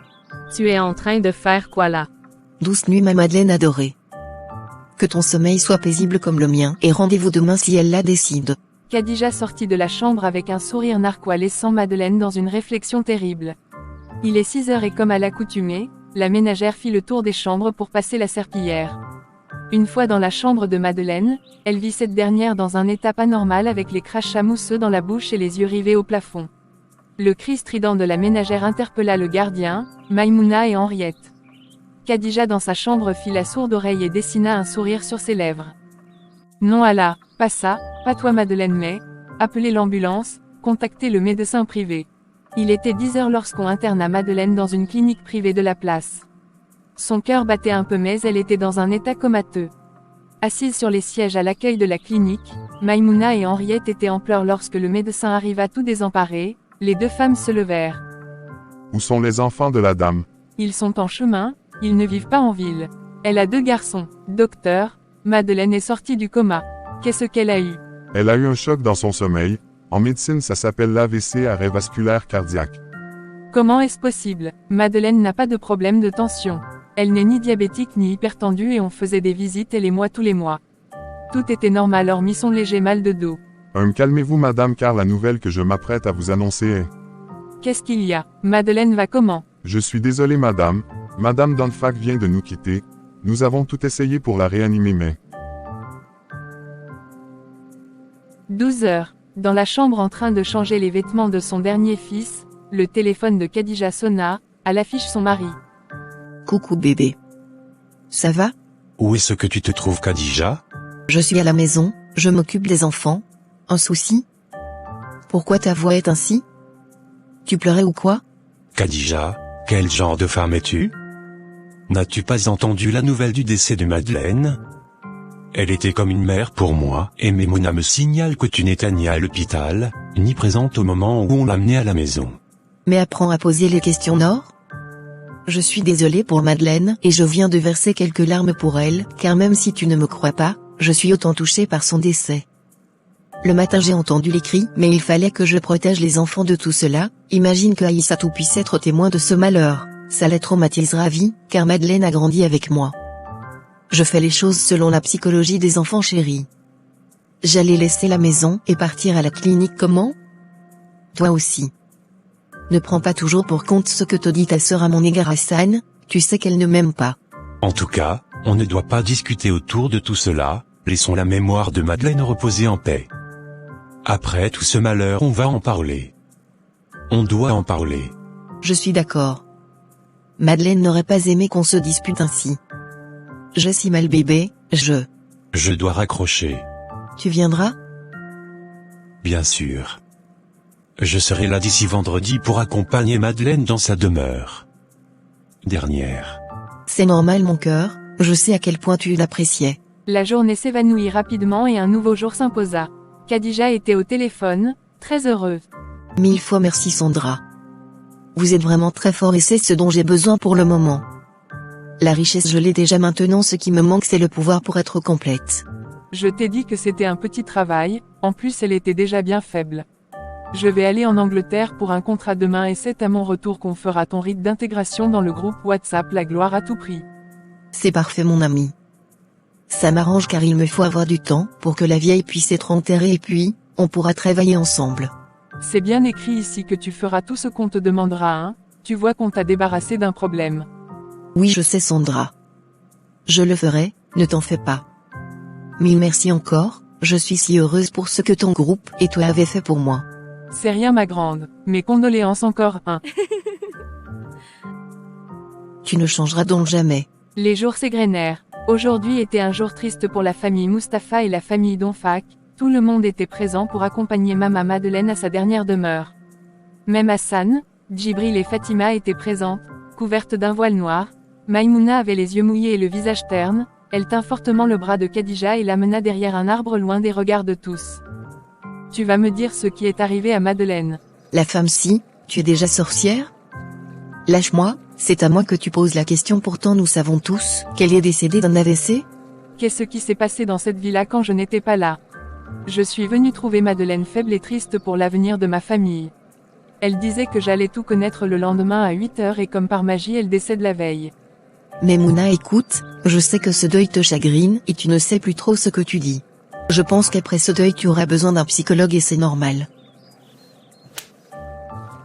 Tu es en train de faire quoi là?
Douce nuit ma Madeleine adorée. Que ton sommeil soit paisible comme le mien et rendez-vous demain si elle la décide.
Khadija sortit de la chambre avec un sourire narquois laissant Madeleine dans une réflexion terrible. Il est 6h et comme à l'accoutumée, la ménagère fit le tour des chambres pour passer la serpillière. Une fois dans la chambre de Madeleine, elle vit cette dernière dans un état pas normal avec les crachats mousseux dans la bouche et les yeux rivés au plafond. Le cri strident de la ménagère interpella le gardien, Maïmouna et Henriette. Khadija dans sa chambre fit la sourde oreille et dessina un sourire sur ses lèvres. Non Allah, pas ça, pas toi Madeleine mais, appelez l'ambulance, contactez le médecin privé. Il était 10h lorsqu'on interna Madeleine dans une clinique privée de la place. Son cœur battait un peu mais elle était dans un état comateux. Assises sur les sièges à l'accueil de la clinique, Maïmouna et Henriette étaient en pleurs lorsque le médecin arriva tout désemparé, les 2 femmes se levèrent.
Où sont les enfants de la dame?
Ils sont en chemin, ils ne vivent pas en ville. Elle a 2 garçons. Docteur, Madeleine est sortie du coma. Qu'est-ce qu'elle a eu?
Elle a eu un choc dans son sommeil. En médecine ça s'appelle l'AVC, arrêt vasculaire cardiaque.
Comment est-ce possible? Madeleine n'a pas de problème de tension. Elle n'est ni diabétique ni hypertendue et on faisait des visites elle et moi tous les mois. Tout était normal hormis son léger mal de dos.
Calmez-vous madame car la nouvelle que je m'apprête à vous annoncer est...
Qu'est-ce qu'il y a? Madeleine va comment?
Je suis désolé madame, Madame Dunfak vient de nous quitter. Nous avons tout essayé pour la réanimer mais...
12 heures. Dans la chambre en train de changer les vêtements de son dernier fils, le téléphone de Khadija sonna, à l'affiche son mari.
Coucou bébé. Ça va?
Où est-ce que tu te trouves Khadija?
Je suis à la maison, je m'occupe des enfants. Un souci? Pourquoi ta voix est ainsi? Tu pleurais ou quoi?
Khadija, quel genre de femme es-tu? N'as-tu pas entendu la nouvelle du décès de Madeleine? Elle était comme une mère pour moi, et Memouna me signale que tu n'étais ni à l'hôpital, ni présente au moment où on l'amenait à la maison.
Mais apprends à poser les questions Nord. Je suis désolée pour Madeleine et je viens de verser quelques larmes pour elle, car même si tu ne me crois pas, je suis autant touchée par son décès. Le matin j'ai entendu les cris, mais il fallait que je protège les enfants de tout cela. Imagine que Aïssatou puisse être témoin de ce malheur. Ça les traumatisera à vie, car Madeleine a grandi avec moi. Je fais les choses selon la psychologie des enfants chéris. J'allais laisser la maison et partir à la clinique comment? Toi aussi. Ne prends pas toujours pour compte ce que te dit ta sœur à mon égard Hassan, tu sais qu'elle ne m'aime pas.
En tout cas, on ne doit pas discuter autour de tout cela, laissons la mémoire de Madeleine reposer en paix. Après tout ce malheur on va en parler. On doit en parler.
Je suis d'accord. Madeleine n'aurait pas aimé qu'on se dispute ainsi. Je suis mal bébé,
Je dois raccrocher.
Tu viendras?
Bien sûr. Je serai là d'ici vendredi pour accompagner Madeleine dans sa demeure. Dernière.
C'est normal mon cœur, je sais à quel point tu l'appréciais.
La journée s'évanouit rapidement et un nouveau jour s'imposa. Khadija était au téléphone, très heureuse.
1000 fois merci Sandra. Vous êtes vraiment très fort et c'est ce dont j'ai besoin pour le moment. La richesse je l'ai déjà maintenant, ce qui me manque c'est le pouvoir pour être complète.
Je t'ai dit que c'était un petit travail, en plus elle était déjà bien faible. Je vais aller en Angleterre pour un contrat demain et c'est à mon retour qu'on fera ton rite d'intégration dans le groupe WhatsApp La Gloire à tout prix.
C'est parfait mon ami. Ça m'arrange car il me faut avoir du temps pour que la vieille puisse être enterrée et puis, on pourra travailler ensemble.
C'est bien écrit ici que tu feras tout ce qu'on te demandera hein, tu vois qu'on t'a débarrassé d'un problème.
Oui je sais Sandra. Je le ferai, ne t'en fais pas. 1000 merci encore, je suis si heureuse pour ce que ton groupe et toi avez fait pour moi.
C'est rien ma grande, mes condoléances encore hein.
Tu ne changeras donc jamais.
Les jours s'égrenèrent. Aujourd'hui était un jour triste pour la famille Mustapha et la famille Dunfak. Tout le monde était présent pour accompagner Maman Madeleine à sa dernière demeure. Même Hassan, Djibril et Fatima étaient présentes, couvertes d'un voile noir. Maïmouna avait les yeux mouillés et le visage terne, elle tint fortement le bras de Khadija et l'amena derrière un arbre loin des regards de tous. Tu vas me dire ce qui est arrivé à Madeleine.
La femme si, tu es déjà sorcière? Lâche-moi, c'est à moi que tu poses la question pourtant nous savons tous qu'elle est décédée d'un AVC?
Qu'est-ce qui s'est passé dans cette villa quand je n'étais pas là? Je suis venue trouver Madeleine faible et triste pour l'avenir de ma famille. Elle disait que j'allais tout connaître le lendemain à 8 heures et comme par magie elle décède la veille.
Mais Mouna écoute, je sais que ce deuil te chagrine et tu ne sais plus trop ce que tu dis. Je pense qu'après ce deuil tu auras besoin d'un psychologue et c'est normal.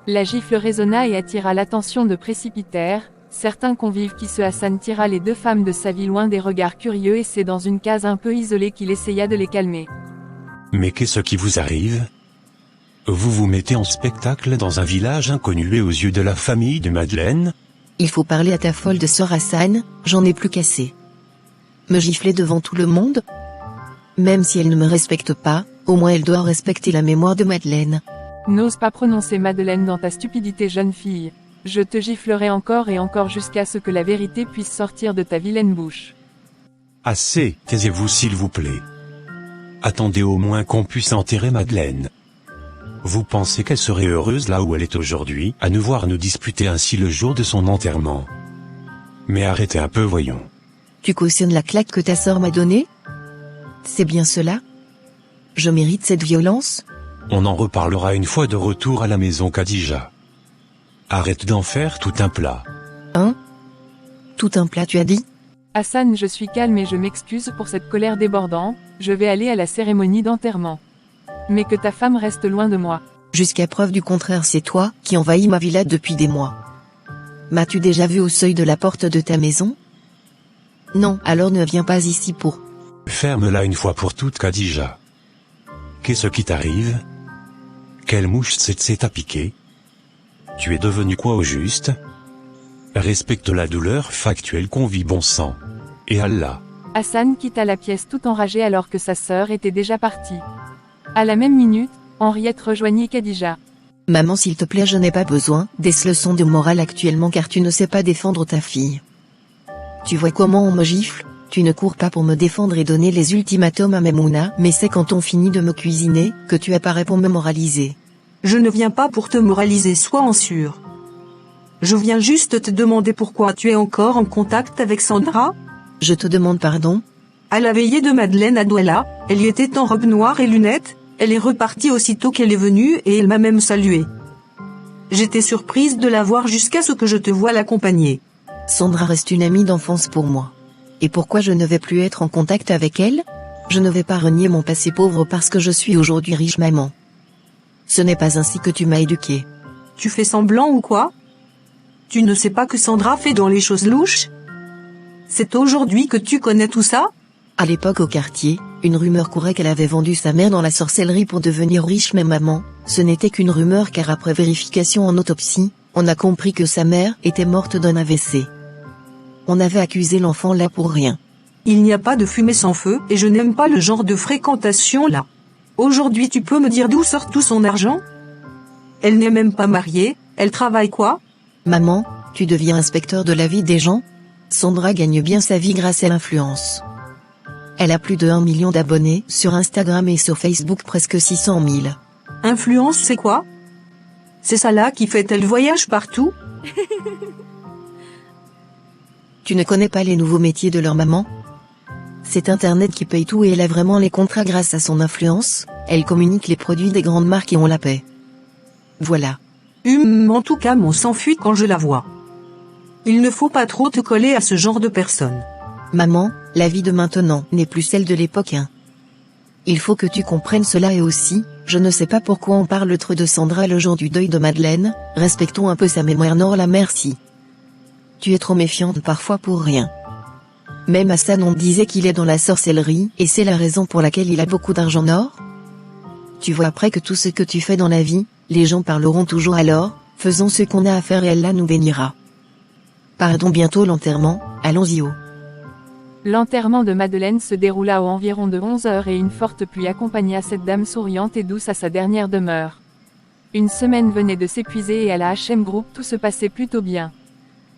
La gifle résonna et attira l'attention de Précipitaire, certains convives qui se Hassan tira les deux femmes de sa vie loin des regards curieux et c'est dans une case un peu isolée qu'il essaya de les calmer.
Mais qu'est-ce qui vous arrive? Vous vous mettez en spectacle dans un village inconnu et aux yeux de la famille de Madeleine?
Il faut parler à ta folle de sœur Hassan, j'en ai plus qu'assez. Me gifler devant tout le monde? Même si elle ne me respecte pas, au moins elle doit respecter la mémoire de Madeleine.
N'ose pas prononcer Madeleine dans ta stupidité jeune fille. Je te giflerai encore et encore jusqu'à ce que la vérité puisse sortir de ta vilaine bouche.
Assez, taisez-vous s'il vous plaît. Attendez au moins qu'on puisse enterrer Madeleine. Vous pensez qu'elle serait heureuse là où elle est aujourd'hui, à nous voir nous disputer ainsi le jour de son enterrement? Mais arrêtez un peu voyons.
Tu cautionnes la claque que ta sœur m'a donnée? C'est bien cela? Je mérite cette violence?
On en reparlera une fois de retour à la maison Khadija. Arrête d'en faire tout un plat.
Hein? Tout un plat tu as dit?
Hassan, je suis calme et je m'excuse pour cette colère débordante, je vais aller à la cérémonie d'enterrement. Mais que ta femme reste loin de moi.
Jusqu'à preuve du contraire c'est toi qui envahis ma villa depuis des mois. M'as-tu déjà vu au seuil de la porte de ta maison? Non, alors ne viens pas ici pour...
Ferme-la une fois pour toutes, Khadija. Qu'est-ce qui t'arrive? Quelle mouche s'est piquée? Tu es devenu quoi au juste? Respecte la douleur factuelle qu'on vit, bon sang. Et Allah.
Hassan quitta la pièce tout enragé alors que sa sœur était déjà partie. À la même minute, Henriette rejoignit Khadija.
Maman, s'il te plaît, je n'ai pas besoin des leçons de morale actuellement car tu ne sais pas défendre ta fille. Tu vois comment on me gifle? Tu ne cours pas pour me défendre et donner les ultimatums à Maimouna, mais c'est quand on finit de me cuisiner que tu apparais pour me moraliser.
Je ne viens pas pour te moraliser, sois en sûr. Je viens juste te demander pourquoi tu es encore en contact avec Sandra?
Je te demande pardon?
À la veillée de Madeleine à Douala, elle y était en robe noire et lunettes, elle est repartie aussitôt qu'elle est venue et elle m'a même salué. J'étais surprise de la voir jusqu'à ce que je te voie l'accompagner.
Sandra reste une amie d'enfance pour moi. Et pourquoi je ne vais plus être en contact avec elle? Je ne vais pas renier mon passé pauvre parce que je suis aujourd'hui riche, maman. Ce n'est pas ainsi que tu m'as éduquée.
Tu fais semblant ou quoi? Tu ne sais pas que Sandra fait dans les choses louches? C'est aujourd'hui que tu connais tout ça?
À l'époque au quartier, une rumeur courait qu'elle avait vendu sa mère dans la sorcellerie pour devenir riche, mais maman, ce n'était qu'une rumeur car après vérification en autopsie, on a compris que sa mère était morte d'un AVC. On avait accusé l'enfant là pour rien.
Il n'y a pas de fumée sans feu et je n'aime pas le genre de fréquentation là. Aujourd'hui tu peux me dire d'où sort tout son argent? Elle n'est même pas mariée, elle travaille quoi?
Maman, tu deviens inspecteur de la vie des gens? Sandra gagne bien sa vie grâce à l'influence. Elle a plus de 1 million d'abonnés sur Instagram et sur Facebook presque 600 000.
Influence c'est quoi? C'est ça là qui fait elle voyage partout?
Tu ne connais pas les nouveaux métiers de leur maman? C'est Internet qui paye tout et elle a vraiment les contrats grâce à son influence, elle communique les produits des grandes marques et on la paie. Voilà.
En tout cas mon s'enfuit quand je la vois. Il ne faut pas trop te coller à ce genre de personne.
Maman, la vie de maintenant n'est plus celle de l'époque, hein. Il faut que tu comprennes cela et aussi, je ne sais pas pourquoi on parle trop de Sandra le jour du deuil de Madeleine, respectons un peu sa mémoire, non la merci. Tu es trop méfiante parfois pour rien. Même Hassan on disait qu'il est dans la sorcellerie, et c'est la raison pour laquelle il a beaucoup d'argent, or. Tu vois après que tout ce que tu fais dans la vie, les gens parleront toujours alors, faisons ce qu'on a à faire et Allah nous bénira. Pardon, bientôt l'enterrement, allons-y.
L'enterrement de Madeleine se déroula à environ de 11 heures et une forte pluie accompagna cette dame souriante et douce à sa dernière demeure. Une semaine venait de s'épuiser et à la HM Group tout se passait plutôt bien.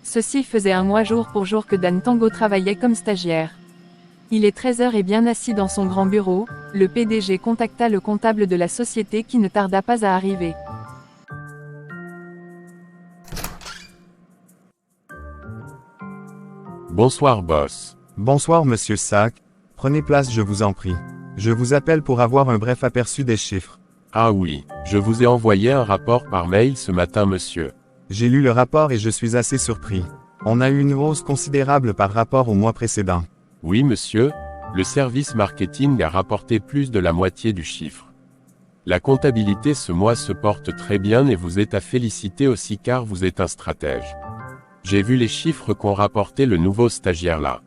Ceci faisait un mois jour pour jour que Dan Tango travaillait comme stagiaire. Il est 13 heures et bien assis dans son grand bureau, le PDG contacta le comptable de la société qui ne tarda pas à arriver.
Bonsoir boss.
Bonsoir monsieur Sack, prenez place je vous en prie. Je vous appelle pour avoir un bref aperçu des chiffres.
Ah oui, je vous ai envoyé un rapport par mail ce matin monsieur.
J'ai lu le rapport et je suis assez surpris. On a eu une hausse considérable par rapport au mois précédent.
Oui monsieur, le service marketing a rapporté plus de la moitié du chiffre. La comptabilité ce mois se porte très bien et vous êtes à féliciter aussi car vous êtes un stratège. J'ai vu les chiffres qu'ont rapporté le nouveau stagiaire là.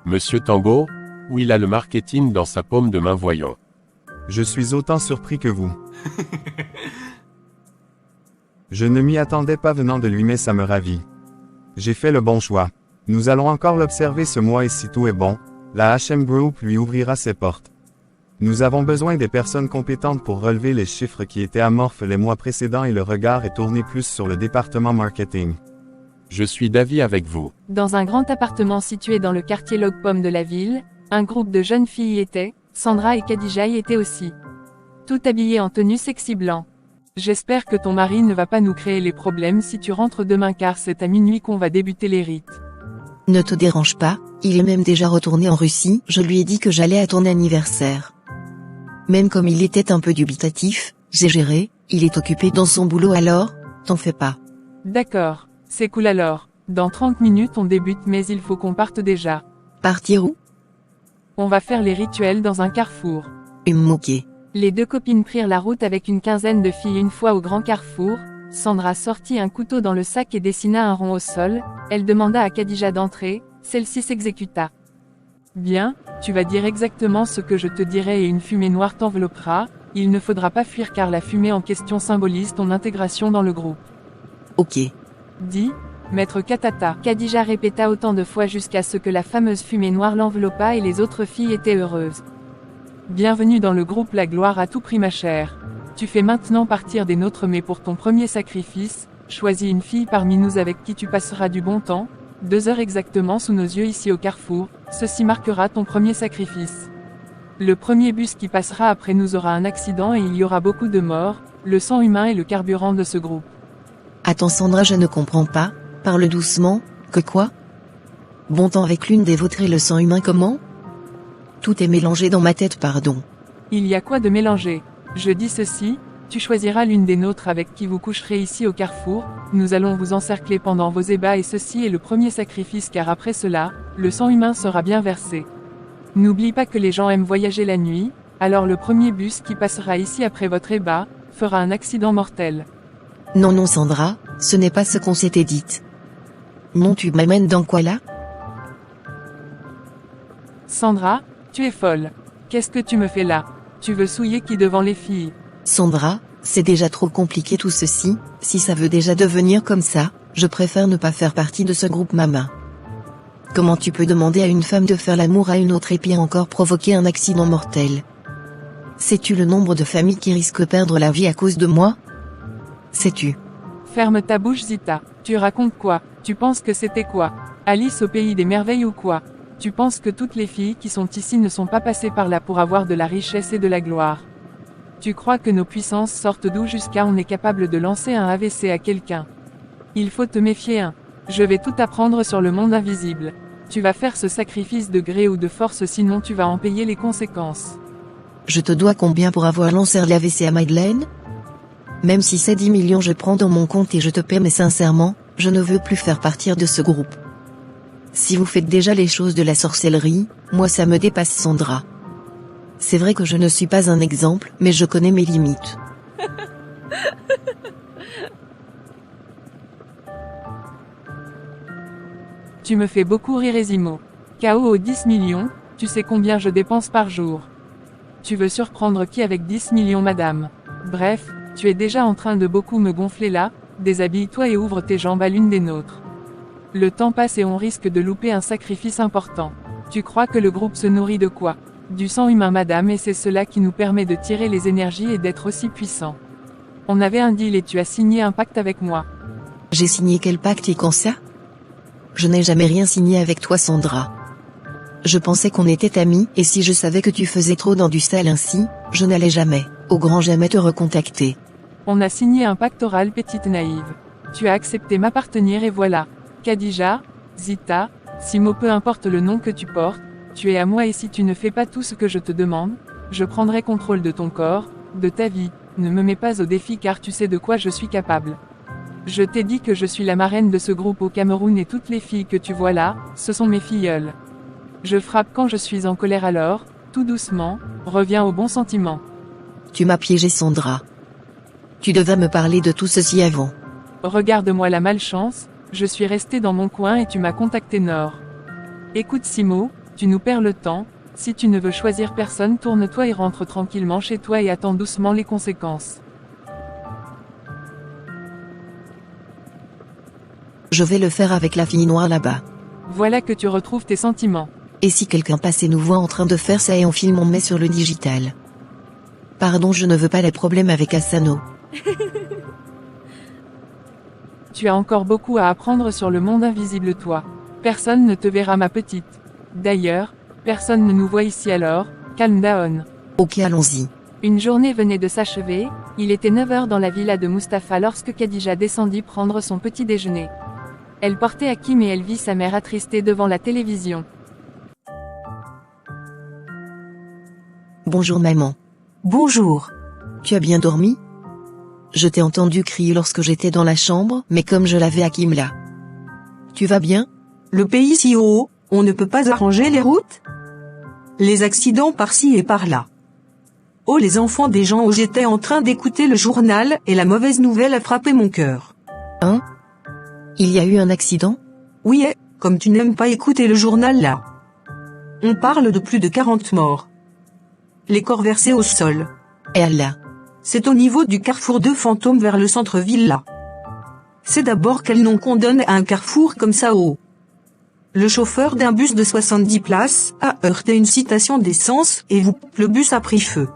Monsieur Tango, où il a le marketing dans sa paume de main, voyons.
Je suis autant surpris que vous. Je ne m'y attendais pas venant de lui mais ça me ravit. J'ai fait le bon choix. Nous allons encore l'observer ce mois et si tout est bon, la HM Group lui ouvrira ses portes. Nous avons besoin des personnes compétentes pour relever les chiffres qui étaient amorphes les mois précédents et le regard est tourné plus sur le département marketing.
Je suis d'avis avec vous.
Dans un grand appartement situé dans le quartier Log-Pomme de la ville, un groupe de jeunes filles y était, Sandra et Khadija y étaient aussi. Tout habillées en tenue sexy blanc. J'espère que ton mari ne va pas nous créer les problèmes si tu rentres demain car c'est à minuit qu'on va débuter les rites.
Ne te dérange pas, il est même déjà retourné en Russie, je lui ai dit que j'allais à ton anniversaire. Même comme il était un peu dubitatif, j'ai géré, il est occupé dans son boulot alors, t'en fais pas.
D'accord, c'est cool alors. Dans 30 minutes on débute mais il faut qu'on parte déjà.
Partir où?
On va faire les rituels dans un carrefour.
Ok.
Les deux copines prirent la route avec une quinzaine de filles une fois au grand carrefour, Sandra sortit un couteau dans le sac et dessina un rond au sol, elle demanda à Khadija d'entrer, celle-ci s'exécuta. Bien, tu vas dire exactement ce que je te dirai et une fumée noire t'enveloppera, il ne faudra pas fuir car la fumée en question symbolise ton intégration dans le groupe.
Ok.
Dis, maître Katata. Khadija répéta autant de fois jusqu'à ce que la fameuse fumée noire l'enveloppa et les autres filles étaient heureuses. Bienvenue dans le groupe La Gloire à tout prix ma chère. Tu fais maintenant partir des nôtres mais pour ton premier sacrifice, choisis une fille parmi nous avec qui tu passeras du bon temps, 2 heures exactement sous nos yeux ici au carrefour, ceci marquera ton premier sacrifice. Le premier bus qui passera après nous aura un accident et il y aura beaucoup de morts, le sang humain est le carburant de ce groupe.
Attends Sandra, je ne comprends pas, parle doucement, que quoi? Bon temps avec l'une des vôtres et le sang humain comment? Tout est mélangé dans ma tête, pardon.
Il y a quoi de mélanger? Je dis ceci, tu choisiras l'une des nôtres avec qui vous coucherez ici au carrefour, nous allons vous encercler pendant vos ébats et ceci est le premier sacrifice car après cela, le sang humain sera bien versé. N'oublie pas que les gens aiment voyager la nuit, alors le premier bus qui passera ici après votre ébat, fera un accident mortel.
Non non Sandra, ce n'est pas ce qu'on s'était dit. Non tu m'amènes dans quoi là?
Sandra, tu es folle. Qu'est-ce que tu me fais là? Tu veux souiller qui devant les filles?
Sandra, c'est déjà trop compliqué tout ceci, si ça veut déjà devenir comme ça, je préfère ne pas faire partie de ce groupe Mama. Comment tu peux demander à une femme de faire l'amour à une autre et pire encore provoquer un accident mortel? Sais-tu le nombre de familles qui risquent de perdre la vie à cause de moi? Sais-tu?
Ferme ta bouche Zita, tu racontes quoi? Tu penses que c'était quoi? Alice au pays des merveilles ou quoi? Tu penses que toutes les filles qui sont ici ne sont pas passées par là pour avoir de la richesse et de la gloire? Tu crois que nos puissances sortent d'où jusqu'à on est capable de lancer un AVC à quelqu'un? Il faut te méfier Je vais tout apprendre sur le monde invisible. Tu vas faire ce sacrifice de gré ou de force sinon tu vas en payer les conséquences.
Je te dois combien pour avoir lancé l'AVC à Madeleine? Même si c'est 10 millions je prends dans mon compte et je te paie mais sincèrement, je ne veux plus faire partir de ce groupe. Si vous faites déjà les choses de la sorcellerie, moi ça me dépasse Sandra. C'est vrai que je ne suis pas un exemple, mais je connais mes limites.
Tu me fais beaucoup rire Ezimo. KO aux 10 millions, tu sais combien je dépense par jour. Tu veux surprendre qui avec 10 millions madame? Bref, tu es déjà en train de beaucoup me gonfler là, déshabille-toi et ouvre tes jambes à l'une des nôtres. Le temps passe et on risque de louper un sacrifice important. Tu crois que le groupe se nourrit de quoi? Du sang humain madame et c'est cela qui nous permet de tirer les énergies et d'être aussi puissants. On avait un deal et tu as signé un pacte avec moi.
J'ai signé quel pacte et quand ça? Je n'ai jamais rien signé avec toi Sandra. Je pensais qu'on était amis et si je savais que tu faisais trop dans du sale ainsi, je n'allais jamais, au grand jamais te recontacter.
On a signé un pacte oral petite naïve. Tu as accepté m'appartenir et voilà. Khadija, Zita, Simo peu importe le nom que tu portes, tu es à moi et si tu ne fais pas tout ce que je te demande, je prendrai contrôle de ton corps, de ta vie, ne me mets pas au défi car tu sais de quoi je suis capable. Je t'ai dit que je suis la marraine de ce groupe au Cameroun et toutes les filles que tu vois là, ce sont mes filleules. Je frappe quand je suis en colère alors, tout doucement, reviens au bon sentiment.
Tu m'as piégé Sandra. Tu devais me parler de tout ceci avant.
Regarde-moi la malchance, je suis resté dans mon coin et tu m'as contacté Nord. Écoute Simo, tu nous perds le temps, si tu ne veux choisir personne tourne-toi et rentre tranquillement chez toi et attends doucement les conséquences.
Je vais le faire avec la fille noire là-bas.
Voilà que tu retrouves tes sentiments.
Et si quelqu'un passe et nous voit en train de faire ça et on filme on met sur le digital. Pardon je ne veux pas les problèmes avec Asano.
Tu as encore beaucoup à apprendre sur le monde invisible toi. Personne ne te verra ma petite. D'ailleurs, personne ne nous voit ici alors, calm down.
Ok allons-y.
Une journée venait de s'achever, il était 9h dans la villa de Mustapha lorsque Khadija descendit prendre son petit déjeuner. Elle portait Hakim et elle vit sa mère attristée devant la télévision.
Bonjour maman.
Bonjour.
Tu as bien dormi? Je t'ai entendu crier lorsque j'étais dans la chambre, mais comme je l'avais Hakim là. Tu vas bien?
Le pays si haut, on ne peut pas arranger les routes? Les accidents par-ci et par-là. Oh les enfants des gens, où j'étais en train d'écouter le journal et la mauvaise nouvelle a frappé mon cœur.
Hein? Il y a eu un accident?
Oui, comme tu n'aimes pas écouter le journal là. On parle de plus de 40 morts. Les corps versés au sol.
Et Allah.
C'est au niveau du carrefour de Fantôme vers le centre-ville là. C'est d'abord quel nom qu'on donne à un carrefour comme ça oh. Le chauffeur d'un bus de 70 places a heurté une station d'essence et le bus a pris feu.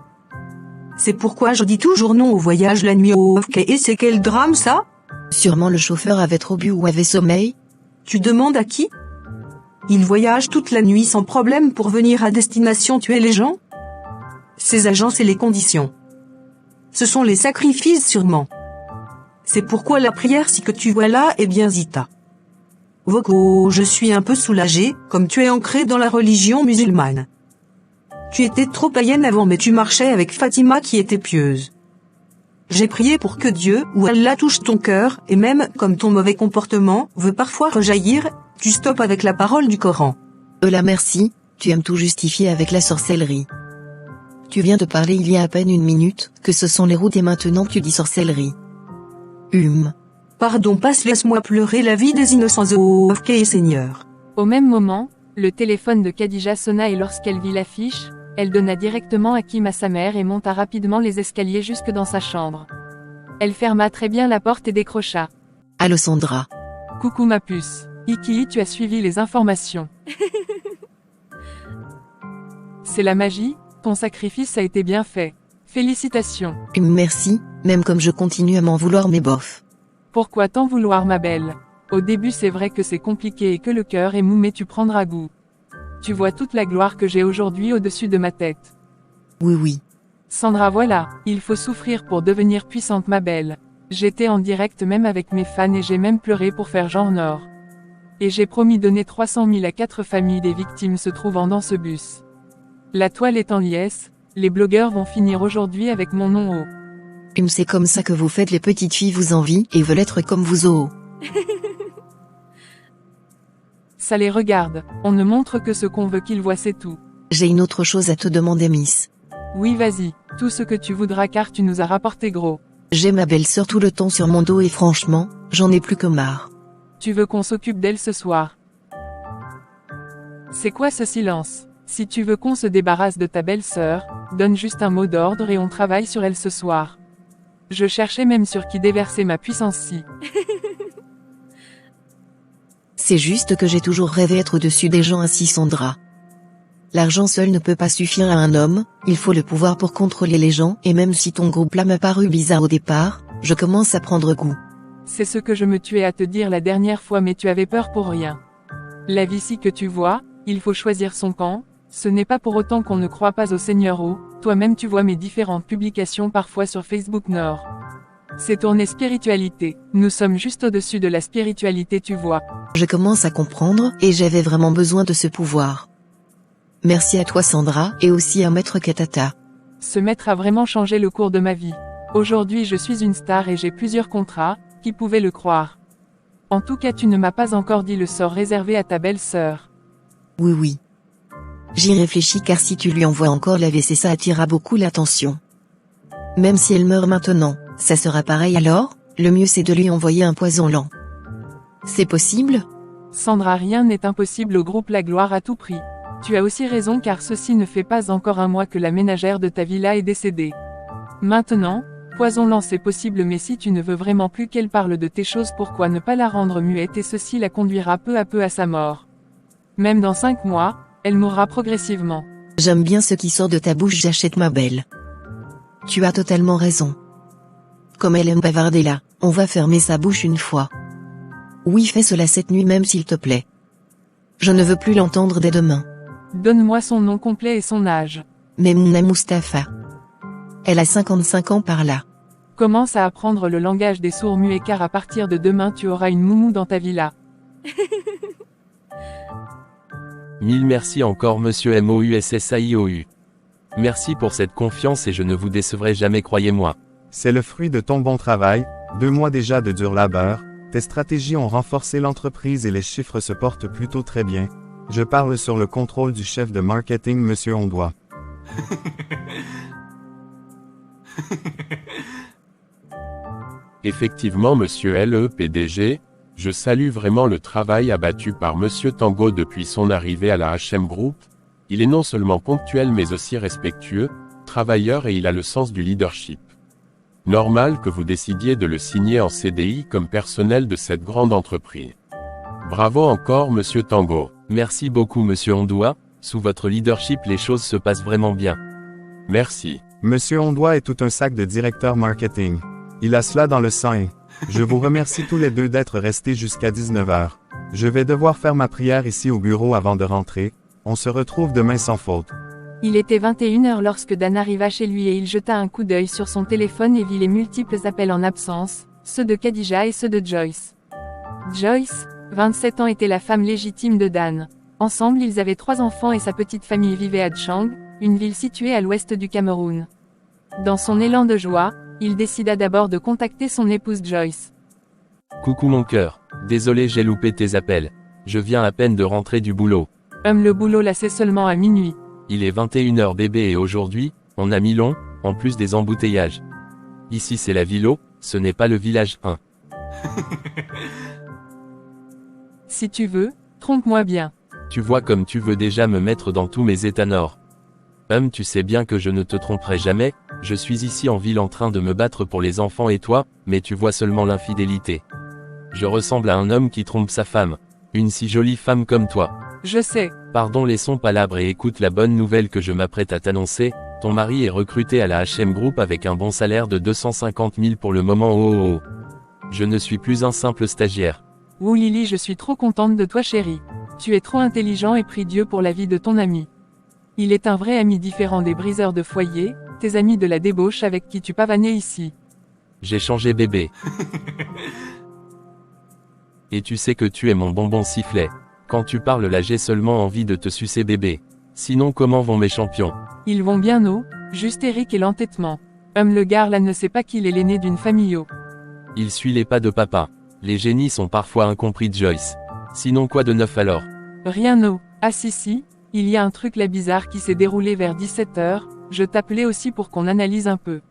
C'est pourquoi je dis toujours non au voyage la nuit au ok. Et c'est quel drame ça?
Sûrement le chauffeur avait trop bu ou avait sommeil.
Tu demandes à qui? Il voyage toute la nuit sans problème pour venir à destination tuer les gens? Ces agences et les conditions. Ce sont les sacrifices sûrement. C'est pourquoi la prière si que tu vois là est bien zita. Voko, je suis un peu soulagé, comme tu es ancré dans la religion musulmane. Tu étais trop païenne avant mais tu marchais avec Fatima qui était pieuse. J'ai prié pour que Dieu ou Allah touche ton cœur, et même, comme ton mauvais comportement veut parfois rejaillir, tu stoppes avec la parole du Coran.
Là merci, tu aimes tout justifier avec la sorcellerie. Tu viens de parler il y a à peine une minute, que ce sont les routes et maintenant tu dis sorcellerie.
Pardon passe laisse-moi pleurer la vie des innocents oh ok Seigneur.
Au même moment, le téléphone de Khadija sonna et lorsqu'elle vit l'affiche, elle donna directement Hakim à sa mère et monta rapidement les escaliers jusque dans sa chambre. Elle ferma très bien la porte et décrocha.
Allô Sandra.
Coucou ma puce. Iki, tu as suivi les informations. C'est la magie, ton sacrifice a été bien fait. Félicitations.
Merci, même comme je continue à m'en vouloir mais bof.
Pourquoi t'en vouloir ma belle? Au début c'est vrai que c'est compliqué et que le cœur est mou mais tu prendras goût. Tu vois toute la gloire que j'ai aujourd'hui au-dessus de ma tête.
Oui.
Sandra voilà, il faut souffrir pour devenir puissante ma belle. J'étais en direct même avec mes fans et j'ai même pleuré pour faire genre nord. Et j'ai promis donner 300 000 à 4 familles des victimes se trouvant dans ce bus. La toile est en liesse, les blogueurs vont finir aujourd'hui avec mon nom haut.
C'est comme ça que vous faites, les petites filles vous envient et veulent être comme vous oh.
Ça les regarde, on ne montre que ce qu'on veut qu'ils voient c'est tout.
J'ai une autre chose à te demander Miss.
Oui vas-y, tout ce que tu voudras car tu nous as rapporté gros.
J'ai ma belle-sœur tout le temps sur mon dos et franchement, j'en ai plus que marre.
Tu veux qu'on s'occupe d'elle ce soir? C'est quoi ce silence? Si tu veux qu'on se débarrasse de ta belle-sœur, donne juste un mot d'ordre et on travaille sur elle ce soir. Je cherchais même sur qui déverser ma puissance si.
C'est juste que j'ai toujours rêvé être au-dessus des gens ainsi Sandra. L'argent seul ne peut pas suffire à un homme, il faut le pouvoir pour contrôler les gens et même si ton groupe là m'a paru bizarre au départ, je commence à prendre goût.
C'est ce que je me tuais à te dire la dernière fois mais tu avais peur pour rien. La vie si que tu vois, il faut choisir son camp, ce n'est pas pour autant qu'on ne croit pas au Seigneur oh, toi-même tu vois mes différentes publications parfois sur Facebook Nord. C'est tourné spiritualité, nous sommes juste au-dessus de la spiritualité tu vois.
Je commence à comprendre et j'avais vraiment besoin de ce pouvoir. Merci à toi Sandra et aussi à Maître Katata.
Ce maître a vraiment changé le cours de ma vie. Aujourd'hui je suis une star et j'ai plusieurs contrats, qui pouvaient le croire. En tout cas tu ne m'as pas encore dit le sort réservé à ta belle-sœur.
Oui. J'y réfléchis car si tu lui envoies encore l'AVC ça attirera beaucoup l'attention. Même si elle meurt maintenant, ça sera pareil alors, le mieux c'est de lui envoyer un poison lent. C'est possible?
Sandra rien n'est impossible au groupe La Gloire à tout prix. Tu as aussi raison car ceci ne fait pas encore un mois que la ménagère de ta villa est décédée. Maintenant, poison lent c'est possible mais si tu ne veux vraiment plus qu'elle parle de tes choses pourquoi ne pas la rendre muette et ceci la conduira peu à peu à sa mort. Même dans 5 mois, elle mourra progressivement.
J'aime bien ce qui sort de ta bouche j'achète ma belle. Tu as totalement raison. Comme elle aime bavarder là, on va fermer sa bouche une fois. Oui fais cela cette nuit même s'il te plaît. Je ne veux plus l'entendre dès demain.
Donne-moi son nom complet et son âge.
Memouna Mustapha. Elle a 55 ans par là.
Commence à apprendre le langage des sourds muets car à partir de demain tu auras une moumou dans ta villa.
Mille merci encore monsieur MOUSSAIOU. Merci pour cette confiance et je ne vous décevrai jamais croyez-moi.
C'est le fruit de ton bon travail, 2 mois déjà de dur labeur, tes stratégies ont renforcé l'entreprise et les chiffres se portent plutôt très bien. Je parle sur le contrôle du chef de marketing monsieur Ondois.
Effectivement, monsieur le PDG, je salue vraiment le travail abattu par monsieur Tango depuis son arrivée à la HM Group. Il est non seulement ponctuel mais aussi respectueux, travailleur et il a le sens du leadership. Normal que vous décidiez de le signer en CDI comme personnel de cette grande entreprise. Bravo encore monsieur Tango.
Merci beaucoup monsieur Ondoa, sous votre leadership les choses se passent vraiment bien.
Merci.
Monsieur Ondoa est tout un sac de directeur marketing. Il a cela dans le sang et je vous remercie tous les deux d'être restés jusqu'à 19h. Je vais devoir faire ma prière ici au bureau avant de rentrer. On se retrouve demain sans faute.
Il était 21h lorsque Dan arriva chez lui et il jeta un coup d'œil sur son téléphone et vit les multiples appels en absence, ceux de Khadija et ceux de Joyce. Joyce, 27 ans, était la femme légitime de Dan. Ensemble ils avaient 3 enfants et sa petite famille vivait à Tchang, une ville située à l'ouest du Cameroun. Dans son élan de joie, il décida d'abord de contacter son épouse Joyce.
Coucou mon cœur, désolé j'ai loupé tes appels. Je viens à peine de rentrer du boulot.
Le boulot là c'est seulement à minuit.
Il est 21h bébé et aujourd'hui, on a mis long, en plus des embouteillages. Ici c'est la Ville, ce n'est pas le village 1.
Si tu veux, trompe-moi bien.
Tu vois comme tu veux déjà me mettre dans tous mes états nord. Tu sais bien que je ne te tromperai jamais, je suis ici en ville en train de me battre pour les enfants et toi, mais tu vois seulement l'infidélité. Je ressemble à un homme qui trompe sa femme. Une si jolie femme comme toi.
Je sais.
Pardon, laissons palabres et écoute la bonne nouvelle que je m'apprête à t'annoncer. Ton mari est recruté à la HM Group avec un bon salaire de 250 000 pour le moment. Oh. Je ne suis plus un simple stagiaire.
Ouh Lily, je suis trop contente de toi chérie. Tu es trop intelligent et prie Dieu pour la vie de ton ami. Il est un vrai ami différent des briseurs de foyer, tes amis de la débauche avec qui tu pavanais ici.
J'ai changé bébé. Et tu sais que tu es mon bonbon sifflet. Quand tu parles là j'ai seulement envie de te sucer bébé. Sinon comment vont mes champions?
Ils vont bien juste Eric et l'entêtement. Le gars là ne sait pas qu'il est l'aîné d'une famille.
Il suit les pas de papa. Les génies sont parfois incompris de Joyce. Sinon quoi de neuf alors?
Rien Ah si, il y a un truc là bizarre qui s'est déroulé vers 17h, je t'appelais aussi pour qu'on analyse un peu.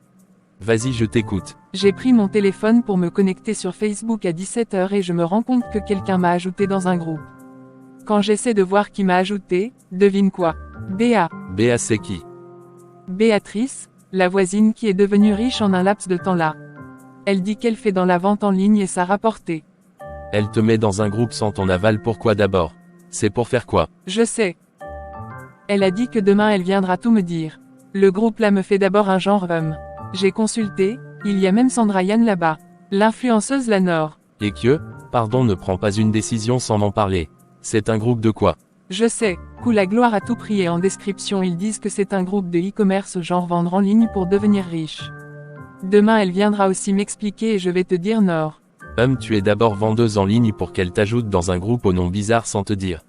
Vas-y je t'écoute.
J'ai pris mon téléphone pour me connecter sur Facebook à 17h et je me rends compte que quelqu'un m'a ajouté dans un groupe. Quand j'essaie de voir qui m'a ajouté, devine quoi? Béa.
Béa c'est qui?
Béatrice, la voisine qui est devenue riche en un laps de temps là. Elle dit qu'elle fait dans la vente en ligne et ça rapportait.
Elle te met dans un groupe sans ton aval, pourquoi d'abord? C'est pour faire quoi?
Je sais. Elle a dit que demain elle viendra tout me dire. Le groupe là me fait d'abord un genre J'ai consulté, il y a même Sandra Yann là-bas. L'influenceuse la Nord.
Et que, pardon, ne prends pas une décision sans m'en parler. C'est un groupe de quoi?
Je sais, la gloire à tout prix et en description ils disent que c'est un groupe de e-commerce genre vendre en ligne pour devenir riche. Demain elle viendra aussi m'expliquer et je vais te dire Nord.
Tu es d'abord vendeuse en ligne pour qu'elle t'ajoute dans un groupe au nom bizarre sans te dire.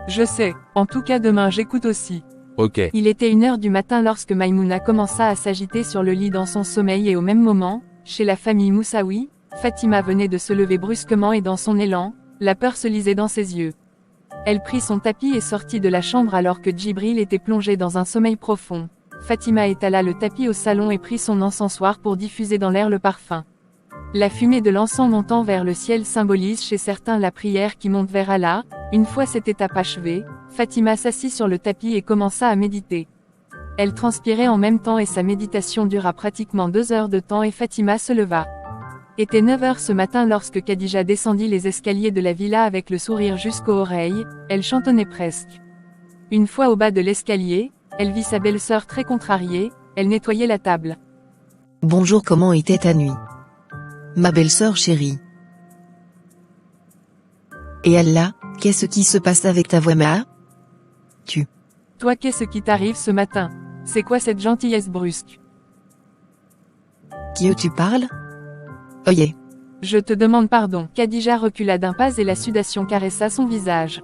Je sais, en tout cas demain j'écoute aussi.
Ok.
Il était 1h du matin lorsque Maïmouna commença à s'agiter sur le lit dans son sommeil et au même moment, chez la famille Moussaoui, Fatima venait de se lever brusquement et dans son élan, la peur se lisait dans ses yeux. Elle prit son tapis et sortit de la chambre alors que Djibril était plongé dans un sommeil profond. Fatima étala le tapis au salon et prit son encensoir pour diffuser dans l'air le parfum. La fumée de l'encens montant vers le ciel symbolise chez certains la prière qui monte vers Allah. Une fois cette étape achevée, Fatima s'assit sur le tapis et commença à méditer. Elle transpirait en même temps et sa méditation dura pratiquement 2 heures de temps et Fatima se leva. Était 9h ce matin lorsque Khadija descendit les escaliers de la villa avec le sourire jusqu'aux oreilles, elle chantonnait presque. Une fois au bas de l'escalier, elle vit sa belle-sœur très contrariée, elle nettoyait la table.
Bonjour, comment était ta nuit? Ma belle-sœur chérie. Et Allah, qu'est-ce qui se passe avec ta voix Maa?
Toi qu'est-ce qui t'arrive ce matin? C'est quoi cette gentillesse brusque?
Qui tu parles? Oye.
Je te demande pardon. Khadija recula d'un pas et la sudation caressa son visage.